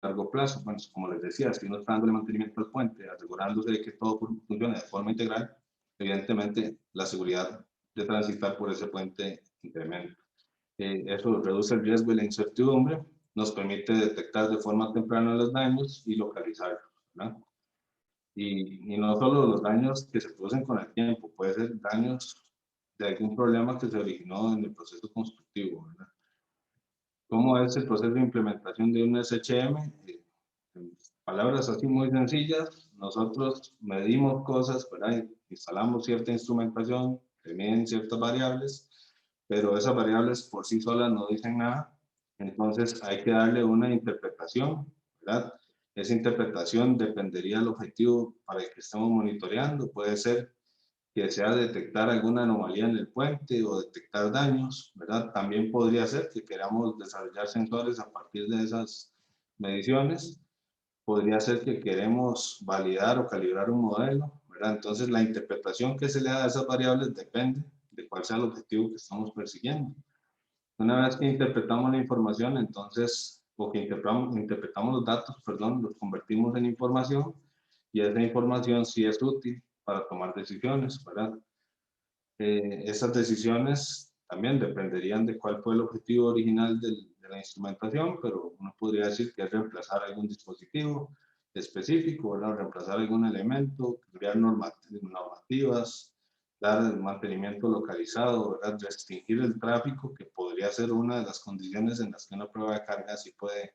[SPEAKER 1] largo plazo. Bueno, como les decía, si uno está dándole mantenimiento al puente, asegurándose de que todo funcione de forma integral, evidentemente la seguridad de transitar por ese puente incrementa. Eso reduce el riesgo y la incertidumbre, nos permite detectar de forma temprana los daños y localizarlos, ¿verdad? Y no solo los daños que se producen con el tiempo, puede ser daños de algún problema que se originó en el proceso constructivo, ¿verdad? ¿Cómo es el proceso de implementación de un SHM? En palabras así muy sencillas, nosotros medimos cosas, ¿verdad? Instalamos cierta instrumentación, que miden ciertas variables, pero esas variables por sí solas no dicen nada, entonces hay que darle una interpretación, ¿verdad? Esa interpretación dependería del objetivo para el que estamos monitoreando, puede ser que sea detectar alguna anomalía en el puente o detectar daños, ¿verdad? También podría ser que queramos desarrollar sensores a partir de esas mediciones, podría ser que queremos validar o calibrar un modelo, ¿verdad? Entonces la interpretación que se le da a esas variables depende de cuál sea el objetivo que estamos persiguiendo. Una vez que interpretamos la información, entonces, o que interpretamos los datos, perdón, los convertimos en información y esa información sí es útil para tomar decisiones, ¿verdad? Esas decisiones también dependerían de cuál fue el objetivo original de la instrumentación, pero uno podría decir que es reemplazar algún dispositivo, específico, ¿verdad? Reemplazar algún elemento, crear normativas, dar el mantenimiento localizado, ¿verdad? Restringir el tráfico, que podría ser una de las condiciones en las que una prueba de carga sí puede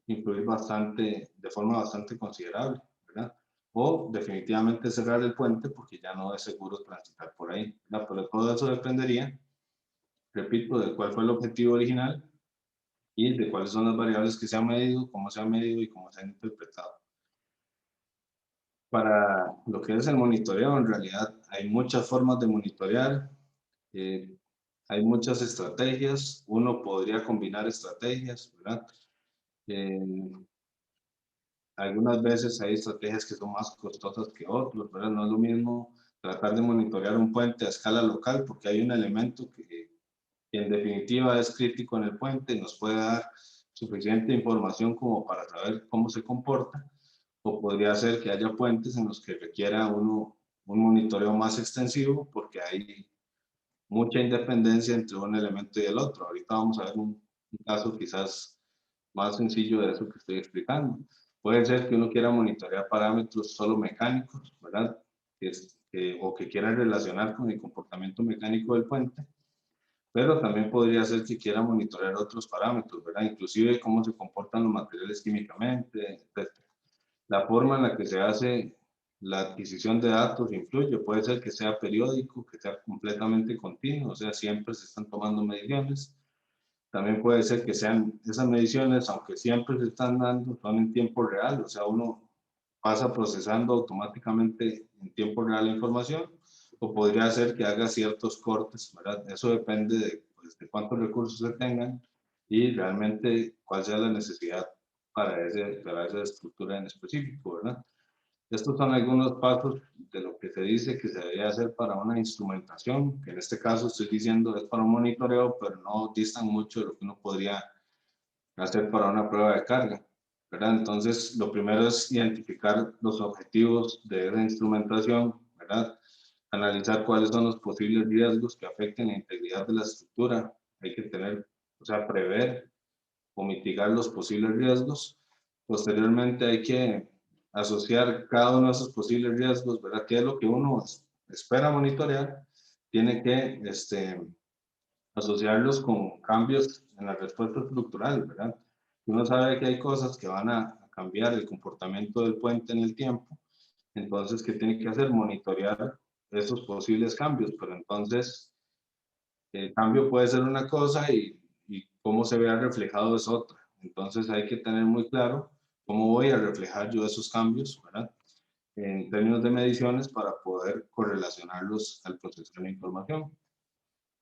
[SPEAKER 1] influir bastante, de forma bastante considerable, ¿verdad? O definitivamente cerrar el puente porque ya no es seguro transitar por ahí, ¿verdad? Pero todo eso dependería, repito, de cuál fue el objetivo original y de cuáles son las variables que se han medido, cómo se han medido y cómo se han interpretado. Para lo que es el monitoreo, en realidad hay muchas formas de monitorear, eh, hay muchas estrategias, uno podría combinar estrategias, ¿verdad? Eh, Algunas veces hay estrategias que son más costosas que otras, ¿verdad? No es lo mismo tratar de monitorear un puente a escala local porque hay un elemento que en definitiva es crítico en el puente y nos puede dar suficiente información como para saber cómo se comporta, o podría ser que haya puentes en los que requiera uno un monitoreo más extensivo porque hay mucha independencia entre un elemento y el otro. Ahorita vamos a ver un caso quizás más sencillo de eso que estoy explicando. Puede ser que uno quiera monitorear parámetros solo mecánicos, ¿verdad? O que quiera relacionar con el comportamiento mecánico del puente, pero también podría ser que quiera monitorear otros parámetros, ¿verdad? Inclusive cómo se comportan los materiales químicamente, etc. La forma en la que se hace la adquisición de datos influye, puede ser que sea periódico, que sea completamente continuo, o sea, siempre se están tomando mediciones. También puede ser que sean esas mediciones, aunque siempre se están dando, son en tiempo real, o sea, uno pasa procesando automáticamente en tiempo real la información, o podría ser que haga ciertos cortes, ¿verdad? Eso depende de, pues, de cuántos recursos se tengan y realmente cuál sea la necesidad para esa estructura en específico, ¿verdad? Estos son algunos pasos de lo que se dice que se debería hacer para una instrumentación, que en este caso estoy diciendo es para un monitoreo, pero no distan mucho de lo que uno podría hacer para una prueba de carga, ¿verdad? Entonces, lo primero es identificar los objetivos de esa instrumentación, ¿verdad? Analizar cuáles son los posibles riesgos que afecten la integridad de la estructura. Hay que tener, o sea, prever o mitigar los posibles riesgos. Posteriormente hay que asociar cada uno de esos posibles riesgos, ¿verdad? ¿Qué es lo que uno espera monitorear? Tiene que asociarlos con cambios en la respuesta estructural, ¿verdad? Uno sabe que hay cosas que van a cambiar el comportamiento del puente en el tiempo, entonces, ¿qué tiene que hacer? Monitorear esos posibles cambios, pero entonces el cambio puede ser una cosa y cómo se vea reflejado es otra. Entonces hay que tener muy claro cómo voy a reflejar yo esos cambios, ¿verdad? En términos de mediciones para poder correlacionarlos al proceso de la información.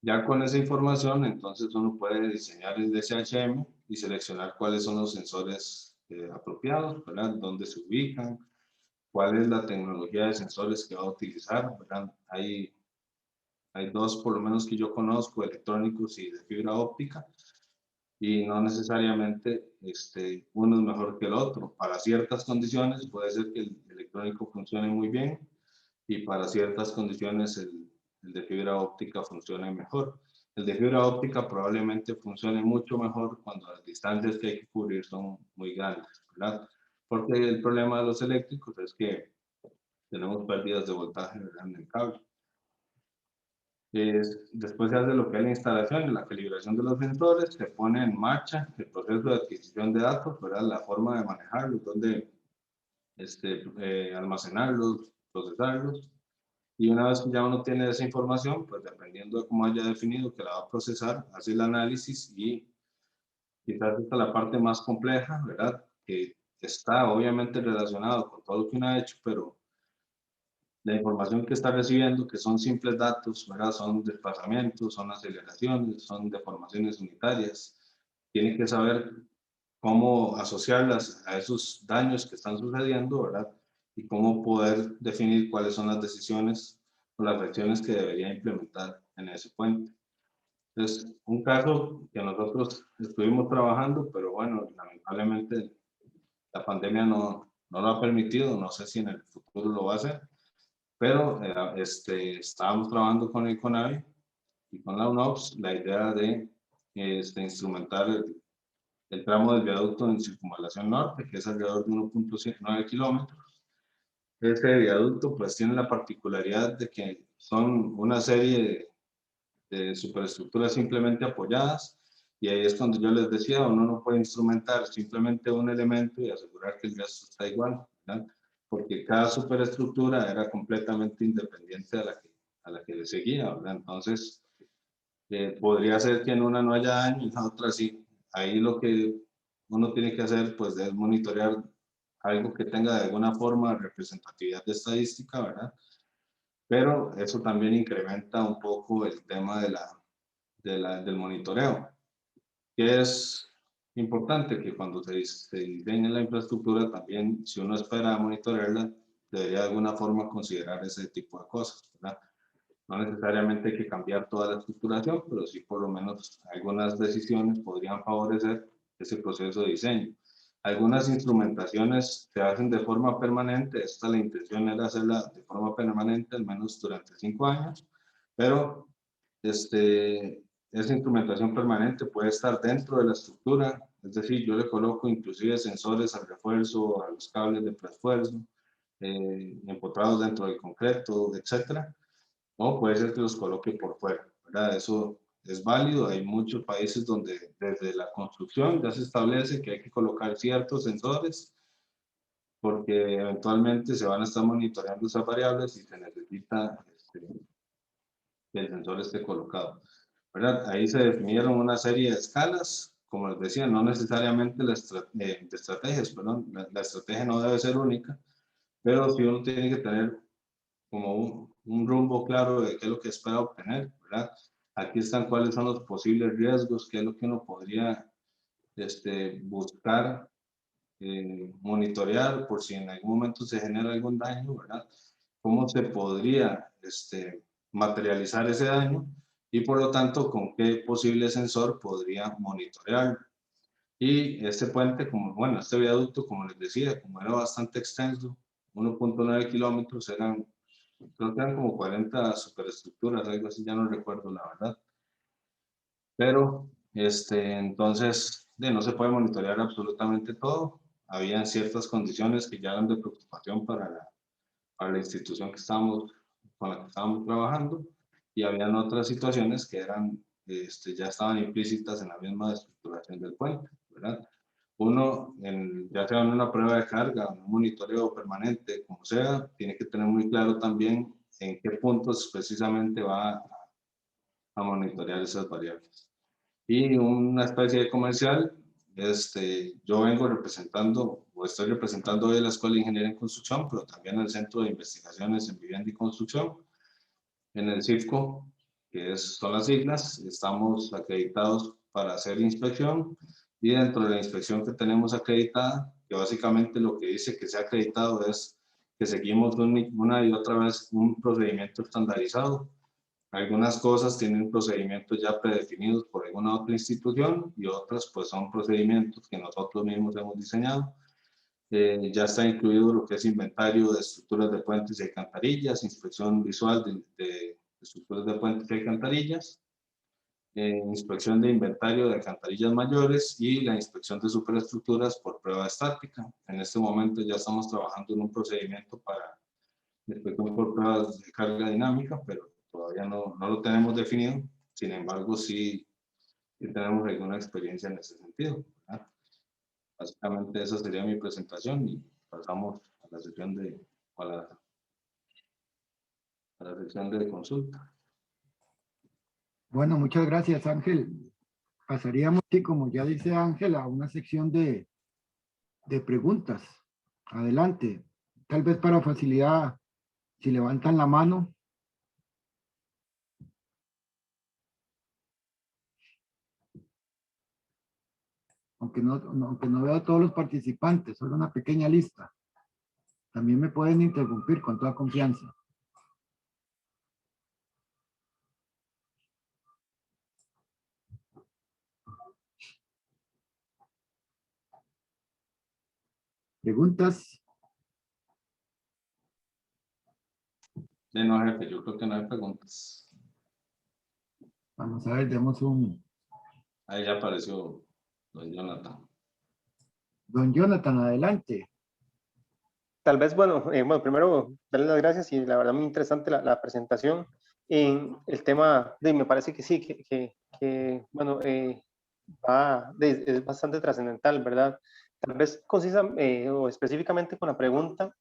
[SPEAKER 1] Ya con esa información, entonces uno puede diseñar el DSHM y seleccionar cuáles son los sensores apropiados, ¿verdad? Dónde se ubican, cuál es la tecnología de sensores que va a utilizar, ¿verdad? Hay dos, por lo menos que yo conozco, electrónicos y de fibra óptica, y no necesariamente uno es mejor que el otro. Para ciertas condiciones puede ser que el electrónico funcione muy bien y para ciertas condiciones el de fibra óptica funcione mejor. El de fibra óptica probablemente funcione mucho mejor cuando las distancias que hay que cubrir son muy grandes, ¿verdad? Porque el problema de los eléctricos es que tenemos pérdidas de voltaje, ¿verdad?, en el cable. Después se hace lo que es la instalación y la calibración de los sensores, se pone en marcha el proceso de adquisición de datos, ¿verdad? La forma de manejarlos, dónde almacenarlos, procesarlos. Y una vez que ya uno tiene esa información, pues dependiendo de cómo haya definido que la va a procesar, hace el análisis y quizás esta es la parte más compleja, ¿verdad? Que está obviamente relacionado con todo lo que uno ha hecho, pero la información que está recibiendo, que son simples datos, ¿verdad? Son desplazamientos, son aceleraciones, son deformaciones unitarias. Tiene que saber cómo asociarlas a esos daños que están sucediendo, ¿verdad? Y cómo poder definir cuáles son las decisiones o las acciones que debería implementar en ese puente. Entonces, un caso que nosotros estuvimos trabajando, pero bueno, lamentablemente la pandemia no lo ha permitido, no sé si en el futuro lo va a hacer, pero estábamos trabajando con el CONAVI y con la UNOPS la idea de instrumentar el tramo del viaducto en Circunvalación Norte, que es alrededor de 1.9 kilómetros. Este viaducto pues tiene la particularidad de que son una serie de superestructuras simplemente apoyadas, y ahí es cuando yo les decía, uno no puede instrumentar simplemente un elemento y asegurar que el resto está igual, ¿verdad? Porque cada superestructura era completamente independiente a la que le seguía, ¿verdad? Entonces, podría ser que en una no haya daño y en la otra sí. Ahí lo que uno tiene que hacer pues es monitorear algo que tenga de alguna forma representatividad de estadística, ¿verdad? Pero eso también incrementa un poco el tema del monitoreo, que es importante que cuando se diseñe la infraestructura también, si uno espera monitorearla, debería de alguna forma considerar ese tipo de cosas, ¿verdad? No necesariamente hay que cambiar toda la estructuración, pero sí por lo menos algunas decisiones podrían favorecer ese proceso de diseño. Algunas instrumentaciones se hacen de forma permanente, esta la intención era hacerla de forma permanente, al menos durante 5 años, pero esa instrumentación permanente puede estar dentro de la estructura, es decir, yo le coloco inclusive sensores al refuerzo, a los cables de refuerzo, empotrados dentro del concreto, etcétera, o puede ser que los coloque por fuera, ¿verdad? Eso es válido. Hay muchos países donde desde la construcción ya se establece que hay que colocar ciertos sensores porque eventualmente se van a estar monitoreando esas variables y se necesita que el sensor esté colocado, ¿verdad? Ahí se definieron una serie de escalas, como les decía, no necesariamente de estrategias, perdón, la estrategia no debe ser única, pero sí uno tiene que tener como un rumbo claro de qué es lo que espera obtener, ¿verdad? Aquí están cuáles son los posibles riesgos, qué es lo que uno podría buscar, monitorear por si en algún momento se genera algún daño, ¿verdad? Cómo se podría materializar ese daño y por lo tanto con qué posible sensor podría monitorear. Y este puente, como, bueno, este viaducto, como les decía, como era bastante extenso, 1.9 kilómetros, creo que eran como 40 superestructuras, algo así, ya no recuerdo la verdad. Pero, entonces, no se puede monitorear absolutamente todo. Habían ciertas condiciones que ya eran de preocupación para la institución con la que estábamos trabajando, y habían otras situaciones que eran, ya estaban implícitas en la misma estructuración del puente, ¿verdad? Uno, ya sea en una prueba de carga, un monitoreo permanente, como sea, tiene que tener muy claro también en qué puntos precisamente va a monitorear esas variables. Y una especie de comercial, yo vengo representando, o estoy representando hoy la Escuela de Ingeniería en Construcción, pero también el Centro de Investigaciones en Vivienda y Construcción. En el CIFCO, son las siglas, estamos acreditados para hacer inspección, y dentro de la inspección que tenemos acreditada, que básicamente lo que dice que se ha acreditado es que seguimos una y otra vez un procedimiento estandarizado. Algunas cosas tienen procedimientos ya predefinidos por alguna otra institución y otras pues son procedimientos que nosotros mismos hemos diseñado. Ya está incluido lo que es inventario de estructuras de puentes y alcantarillas, inspección visual de estructuras de puentes y alcantarillas, inspección de inventario de alcantarillas mayores y la inspección de superestructuras por prueba estática. En este momento ya estamos trabajando en un procedimiento para inspección por pruebas de carga dinámica, pero todavía no lo tenemos definido. Sin embargo, sí tenemos alguna experiencia en ese sentido, ¿verdad? Básicamente esa sería mi presentación y pasamos a la sección a la sección de consulta.
[SPEAKER 2] Bueno, muchas gracias, Ángel. Pasaríamos, sí, como ya dice Ángel, a una sección de preguntas. Adelante. Tal vez para facilidad, si levantan la mano. Aunque no veo a todos los participantes, solo una pequeña lista. También me pueden interrumpir con toda confianza. ¿Preguntas?
[SPEAKER 1] No, jefe, yo creo que no hay preguntas.
[SPEAKER 2] Vamos a ver, demos un...
[SPEAKER 1] Ahí ya apareció. don Jonathan.
[SPEAKER 2] Don Jonathan, adelante.
[SPEAKER 3] Tal vez, bueno, primero darle las gracias y la verdad muy interesante la presentación. En el tema, me parece que sí, bueno, es bastante trascendental, ¿verdad? Tal vez concisa o específicamente con la pregunta,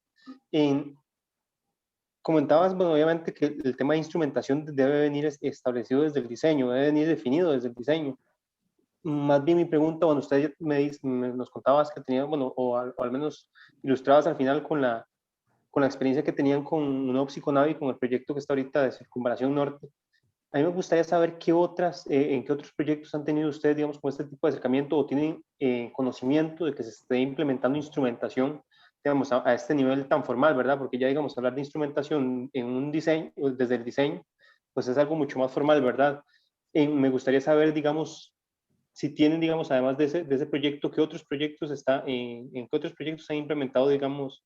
[SPEAKER 3] comentabas, bueno, obviamente que el tema de instrumentación debe venir establecido desde el diseño, debe venir definido desde el diseño. Más bien mi pregunta, bueno, usted nos contabas que tenían, bueno, o al menos ilustrabas al final con la experiencia que tenían con UNOPS y con AVI, con el proyecto que está ahorita de Circunvalación Norte. A mí me gustaría saber en qué otros proyectos han tenido ustedes, digamos, con este tipo de acercamiento o tienen conocimiento de que se esté implementando instrumentación, digamos, a este nivel tan formal, ¿verdad? Porque ya, digamos, hablar de instrumentación en un diseño, desde el diseño, pues es algo mucho más formal, ¿verdad? Me gustaría saber, digamos, si tienen, digamos, además de ese proyecto, ¿qué otros proyectos en qué otros proyectos han implementado, digamos,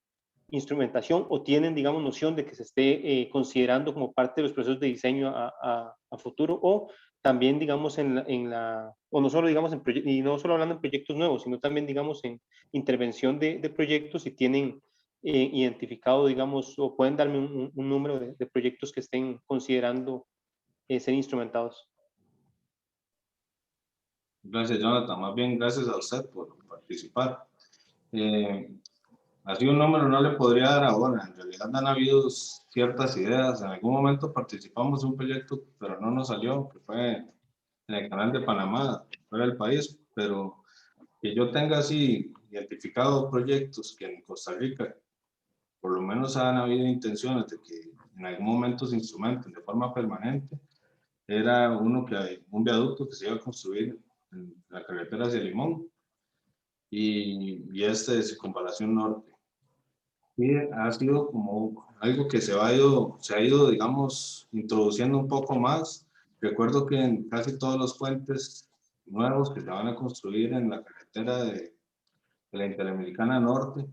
[SPEAKER 3] instrumentación o tienen, digamos, noción de que se esté considerando como parte de los procesos de diseño a futuro o también, digamos, o no solo, digamos, y no solo hablando en proyectos nuevos, sino también, digamos, en intervención de proyectos si tienen identificado, digamos, o pueden darme un número de proyectos que estén considerando ser instrumentados.
[SPEAKER 1] Gracias, Jonathan. Más bien, gracias a usted por participar. Así un número no le podría dar ahora. En realidad han habido ciertas ideas. En algún momento participamos en un proyecto, pero no nos salió, que fue en el canal de Panamá, fuera del país. Pero que yo tenga así identificado proyectos que en Costa Rica, por lo menos han habido intenciones de que en algún momento se instrumenten de forma permanente, era un viaducto que se iba a construir en la carretera hacia Limón y este de Circunvalación Norte. Y ha sido como algo que se ha ido, digamos, introduciendo un poco más. Recuerdo que en casi todos los puentes nuevos que se van a construir en la carretera de la Interamericana Norte,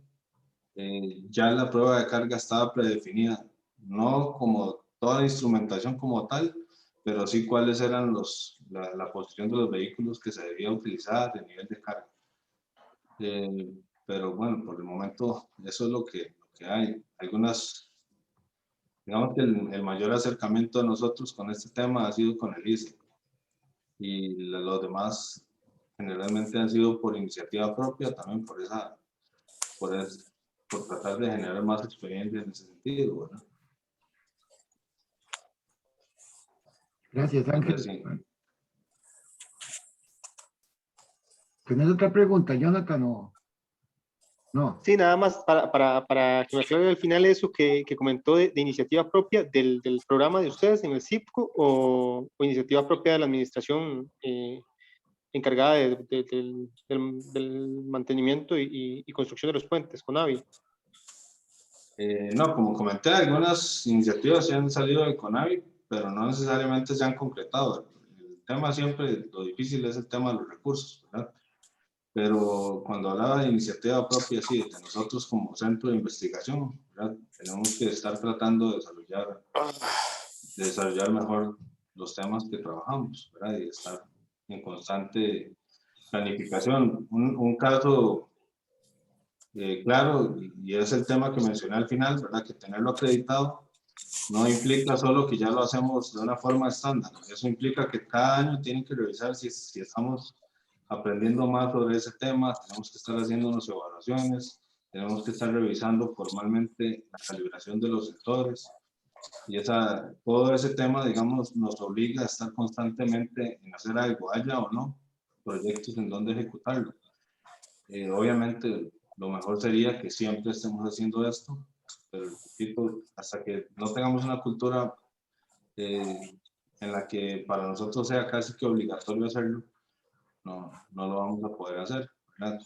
[SPEAKER 1] ya la prueba de carga estaba predefinida, no como toda la instrumentación como tal, pero sí cuáles eran la posición de los vehículos que se debía utilizar, el nivel de carga. Pero bueno, por el momento eso es lo que hay. Digamos que el mayor acercamiento de nosotros con este tema ha sido con el ICE y los demás generalmente han sido por iniciativa propia, también por tratar de generar más experiencia en ese sentido, ¿verdad?
[SPEAKER 2] Gracias, Ángel.
[SPEAKER 1] Sí.
[SPEAKER 2] ¿Tienes otra pregunta, Jonathan? No.
[SPEAKER 3] Sí, nada más para que me aclare al final eso que comentó de iniciativa propia del programa de ustedes en el CIPCO o iniciativa propia de la administración encargada del mantenimiento y construcción de los puentes con AVI.
[SPEAKER 1] No, como comenté, algunas iniciativas se han salido del CONAVI, pero no necesariamente se han concretado. El tema siempre, lo difícil es el tema de los recursos, ¿verdad? Pero cuando hablaba de iniciativa propia, sí, de nosotros como centro de investigación, ¿verdad? Tenemos que estar tratando de desarrollar mejor los temas que trabajamos, ¿verdad? Y estar en constante planificación. Un caso claro, y es el tema que mencioné al final, ¿verdad? Que tenerlo acreditado no implica solo que ya lo hacemos de una forma estándar. Eso implica que cada año tienen que revisar si estamos aprendiendo más sobre ese tema, tenemos que estar haciendo unas evaluaciones, tenemos que estar revisando formalmente la calibración de los sectores. Y todo ese tema, digamos, nos obliga a estar constantemente en hacer algo, haya o no proyectos en donde ejecutarlo. Obviamente, lo mejor sería que siempre estemos haciendo esto, pero repito, hasta que no tengamos una cultura en la que para nosotros sea casi que obligatorio hacerlo, no lo vamos a poder hacer, ¿verdad?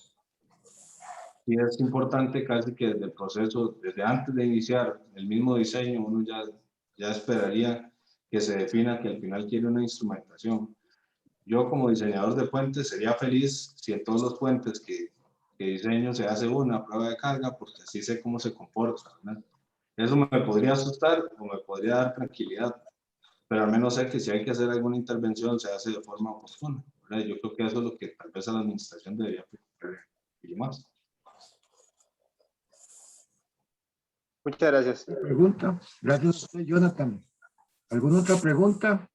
[SPEAKER 1] Y es importante casi que desde el proceso, desde antes de iniciar el mismo diseño, uno ya esperaría que se defina que al final quiere una instrumentación. Yo como diseñador de puentes sería feliz si en todos los puentes que diseño se hace una prueba de carga, porque así sé cómo se comporta, ¿verdad? Eso me podría asustar o me podría dar tranquilidad, pero al menos sé que si hay que hacer alguna intervención se hace de forma oportuna, ¿verdad? Yo creo que eso es lo que tal vez a la administración debería preocuparle más.
[SPEAKER 3] Muchas gracias.
[SPEAKER 2] Pregunta. Gracias a usted, Jonathan. ¿Alguna otra pregunta?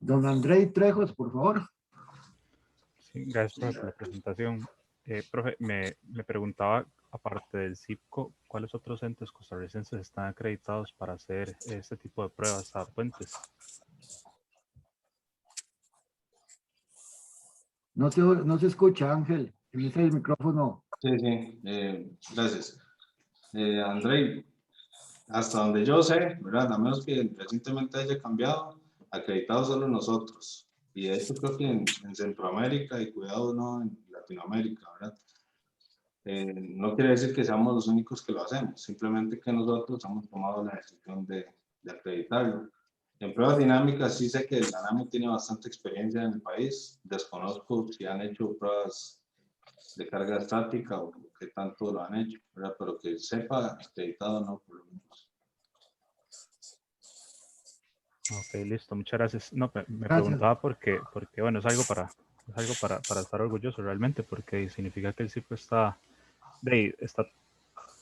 [SPEAKER 2] Don Andrei Trejos, por favor.
[SPEAKER 4] Sí, gracias, profe, por la presentación. Profe, me preguntaba, aparte del CIPCO, ¿cuáles otros entes costarricenses están acreditados para hacer este tipo de pruebas a puentes?
[SPEAKER 2] No se escucha, Ángel. Utiliza el micrófono.
[SPEAKER 1] Sí, sí, gracias. Andrei, hasta donde yo sé, ¿verdad? A menos que recientemente haya cambiado, acreditados solo nosotros. Y de hecho creo que en Centroamérica y cuidado no en Latinoamérica, ¿verdad? No quiere decir que seamos los únicos que lo hacemos, simplemente que nosotros hemos tomado la decisión de acreditarlo. En pruebas dinámicas sí sé que el ANAMO tiene bastante experiencia en el país, desconozco si han hecho pruebas de carga estática o qué tanto lo han hecho, ¿verdad? Pero que sepa, acreditado no, por lo menos.
[SPEAKER 4] Ok, listo, muchas gracias. No, me
[SPEAKER 2] Gracias.
[SPEAKER 4] preguntaba porque, bueno, es algo para estar orgulloso realmente, porque significa que el CIPCO está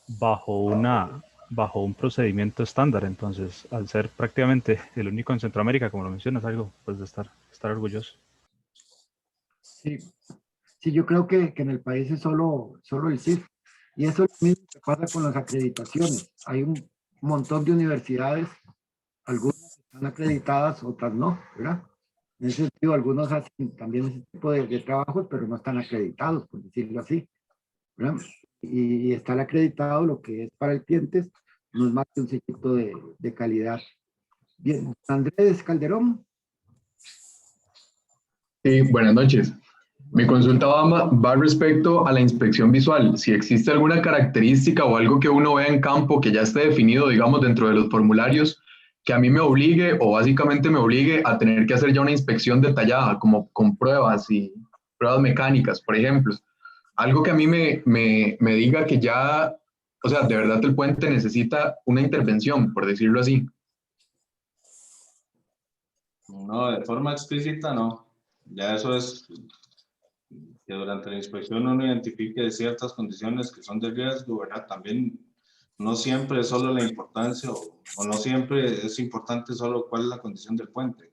[SPEAKER 4] bajo un procedimiento estándar. Entonces, al ser prácticamente el único en Centroamérica, como lo mencionas, algo pues de estar orgulloso.
[SPEAKER 2] Sí, sí, yo creo que en el país es solo el CIF. Y eso es lo mismo que pasa con las acreditaciones. Hay un montón de universidades, algunas están acreditadas, otras no, ¿verdad? En ese sentido, algunos hacen también ese tipo de trabajos, pero no están acreditados, por decirlo así, ¿verdad? Y estar acreditado, lo que es para el cliente, no es más que un sello de calidad. Bien, Andrés Calderón.
[SPEAKER 5] Sí, buenas noches. Mi consulta va respecto a la inspección visual. Si existe alguna característica o algo que uno vea en campo que ya esté definido, digamos, dentro de los formularios, que a mí me obligue o básicamente me obligue a tener que hacer ya una inspección detallada, como con pruebas y pruebas mecánicas, por ejemplo. Algo que a mí me diga que ya, o sea, de verdad el puente necesita una intervención, por decirlo así.
[SPEAKER 1] No, de forma explícita no. Ya eso es que durante la inspección uno identifique ciertas condiciones que son de riesgo, ¿verdad? También no siempre es solo la importancia o no siempre es importante solo cuál es la condición del puente.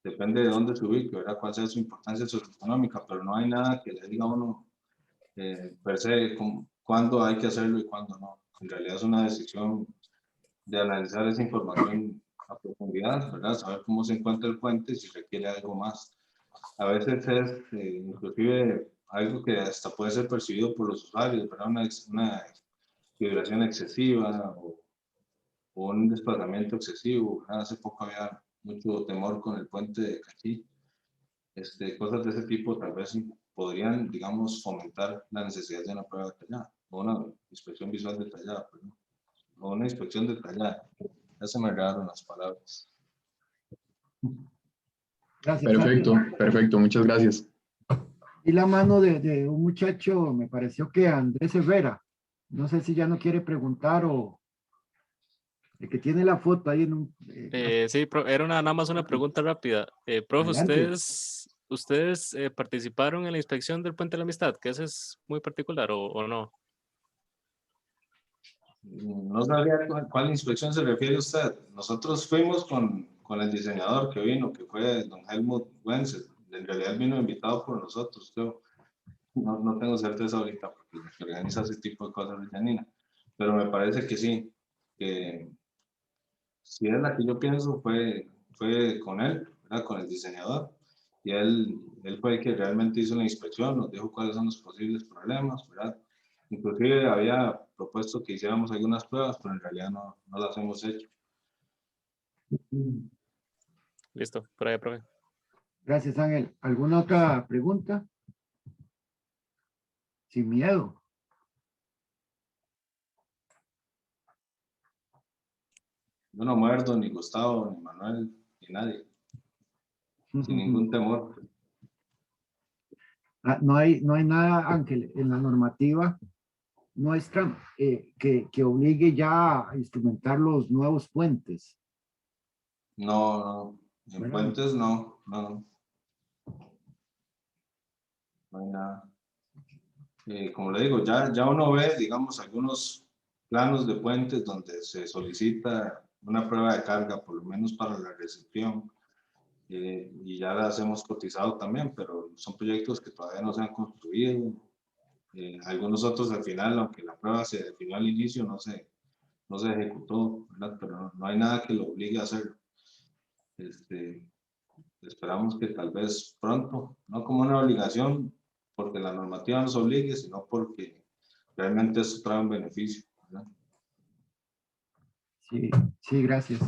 [SPEAKER 1] Depende de dónde se ubique, ¿verdad? Cuál sea su importancia socioeconómica, pero no hay nada que le diga a uno per se cuándo hay que hacerlo y cuándo no. En realidad es una decisión de analizar esa información a profundidad, ¿verdad? Saber cómo se encuentra el puente y si requiere algo más. A veces es inclusive algo que hasta puede ser percibido por los usuarios, ¿verdad? Una vibración excesiva o un desplazamiento excesivo, ¿verdad? Hace poco había mucho temor con el puente de Cachí. Cosas de ese tipo tal vez podrían, digamos, fomentar la necesidad de una prueba detallada o una inspección visual detallada, perdón, o una inspección detallada. Ya se me agarraron las palabras.
[SPEAKER 2] Gracias.
[SPEAKER 5] Perfecto, perfecto, muchas gracias.
[SPEAKER 2] Y la mano de un muchacho, me pareció que Andrés Herrera. No sé si ya no quiere preguntar o el que tiene la foto ahí en un...
[SPEAKER 6] Sí, era nada más una pregunta rápida. Profe,
[SPEAKER 2] Adelante.
[SPEAKER 6] ¿ustedes participaron en la inspección del Puente de la Amistad? Que ese es muy particular o no.
[SPEAKER 1] No sabría a cuál inspección se refiere usted. Nosotros fuimos con el diseñador que vino, que fue don Helmut Wenzel. En realidad vino invitado por nosotros, creo. No tengo certeza ahorita porque la que organiza ese tipo de cosas es Janina. Pero me parece que sí, que si es la que yo pienso, fue con él, ¿verdad? Con el diseñador. Y él fue el que realmente hizo la inspección, nos dijo cuáles son los posibles problemas, ¿verdad? Inclusive había propuesto que hiciéramos algunas pruebas, pero en realidad no las hemos hecho.
[SPEAKER 6] Listo, por ahí, profe.
[SPEAKER 2] Gracias, Ángel. ¿Alguna otra pregunta? Sin miedo.
[SPEAKER 1] Yo no muerdo, ni Gustavo, ni Manuel, ni nadie, sin ningún temor.
[SPEAKER 2] No hay nada, Ángel, en la normativa nuestra que obligue ya a instrumentar los nuevos puentes.
[SPEAKER 1] No, en
[SPEAKER 2] Bueno.
[SPEAKER 1] puentes no. No hay nada. Como le digo, ya uno ve, digamos, algunos planos de puentes donde se solicita una prueba de carga, por lo menos para la recepción, y ya las hemos cotizado también, pero son proyectos que todavía no se han construido. Algunos otros al final, aunque la prueba se definió al inicio, no se ejecutó, ¿verdad? Pero no hay nada que lo obligue a hacerlo. Esperamos que tal vez pronto, no como una obligación, porque la normativa nos obligue, sino porque realmente eso trae un beneficio, ¿verdad?
[SPEAKER 2] Sí, sí, gracias.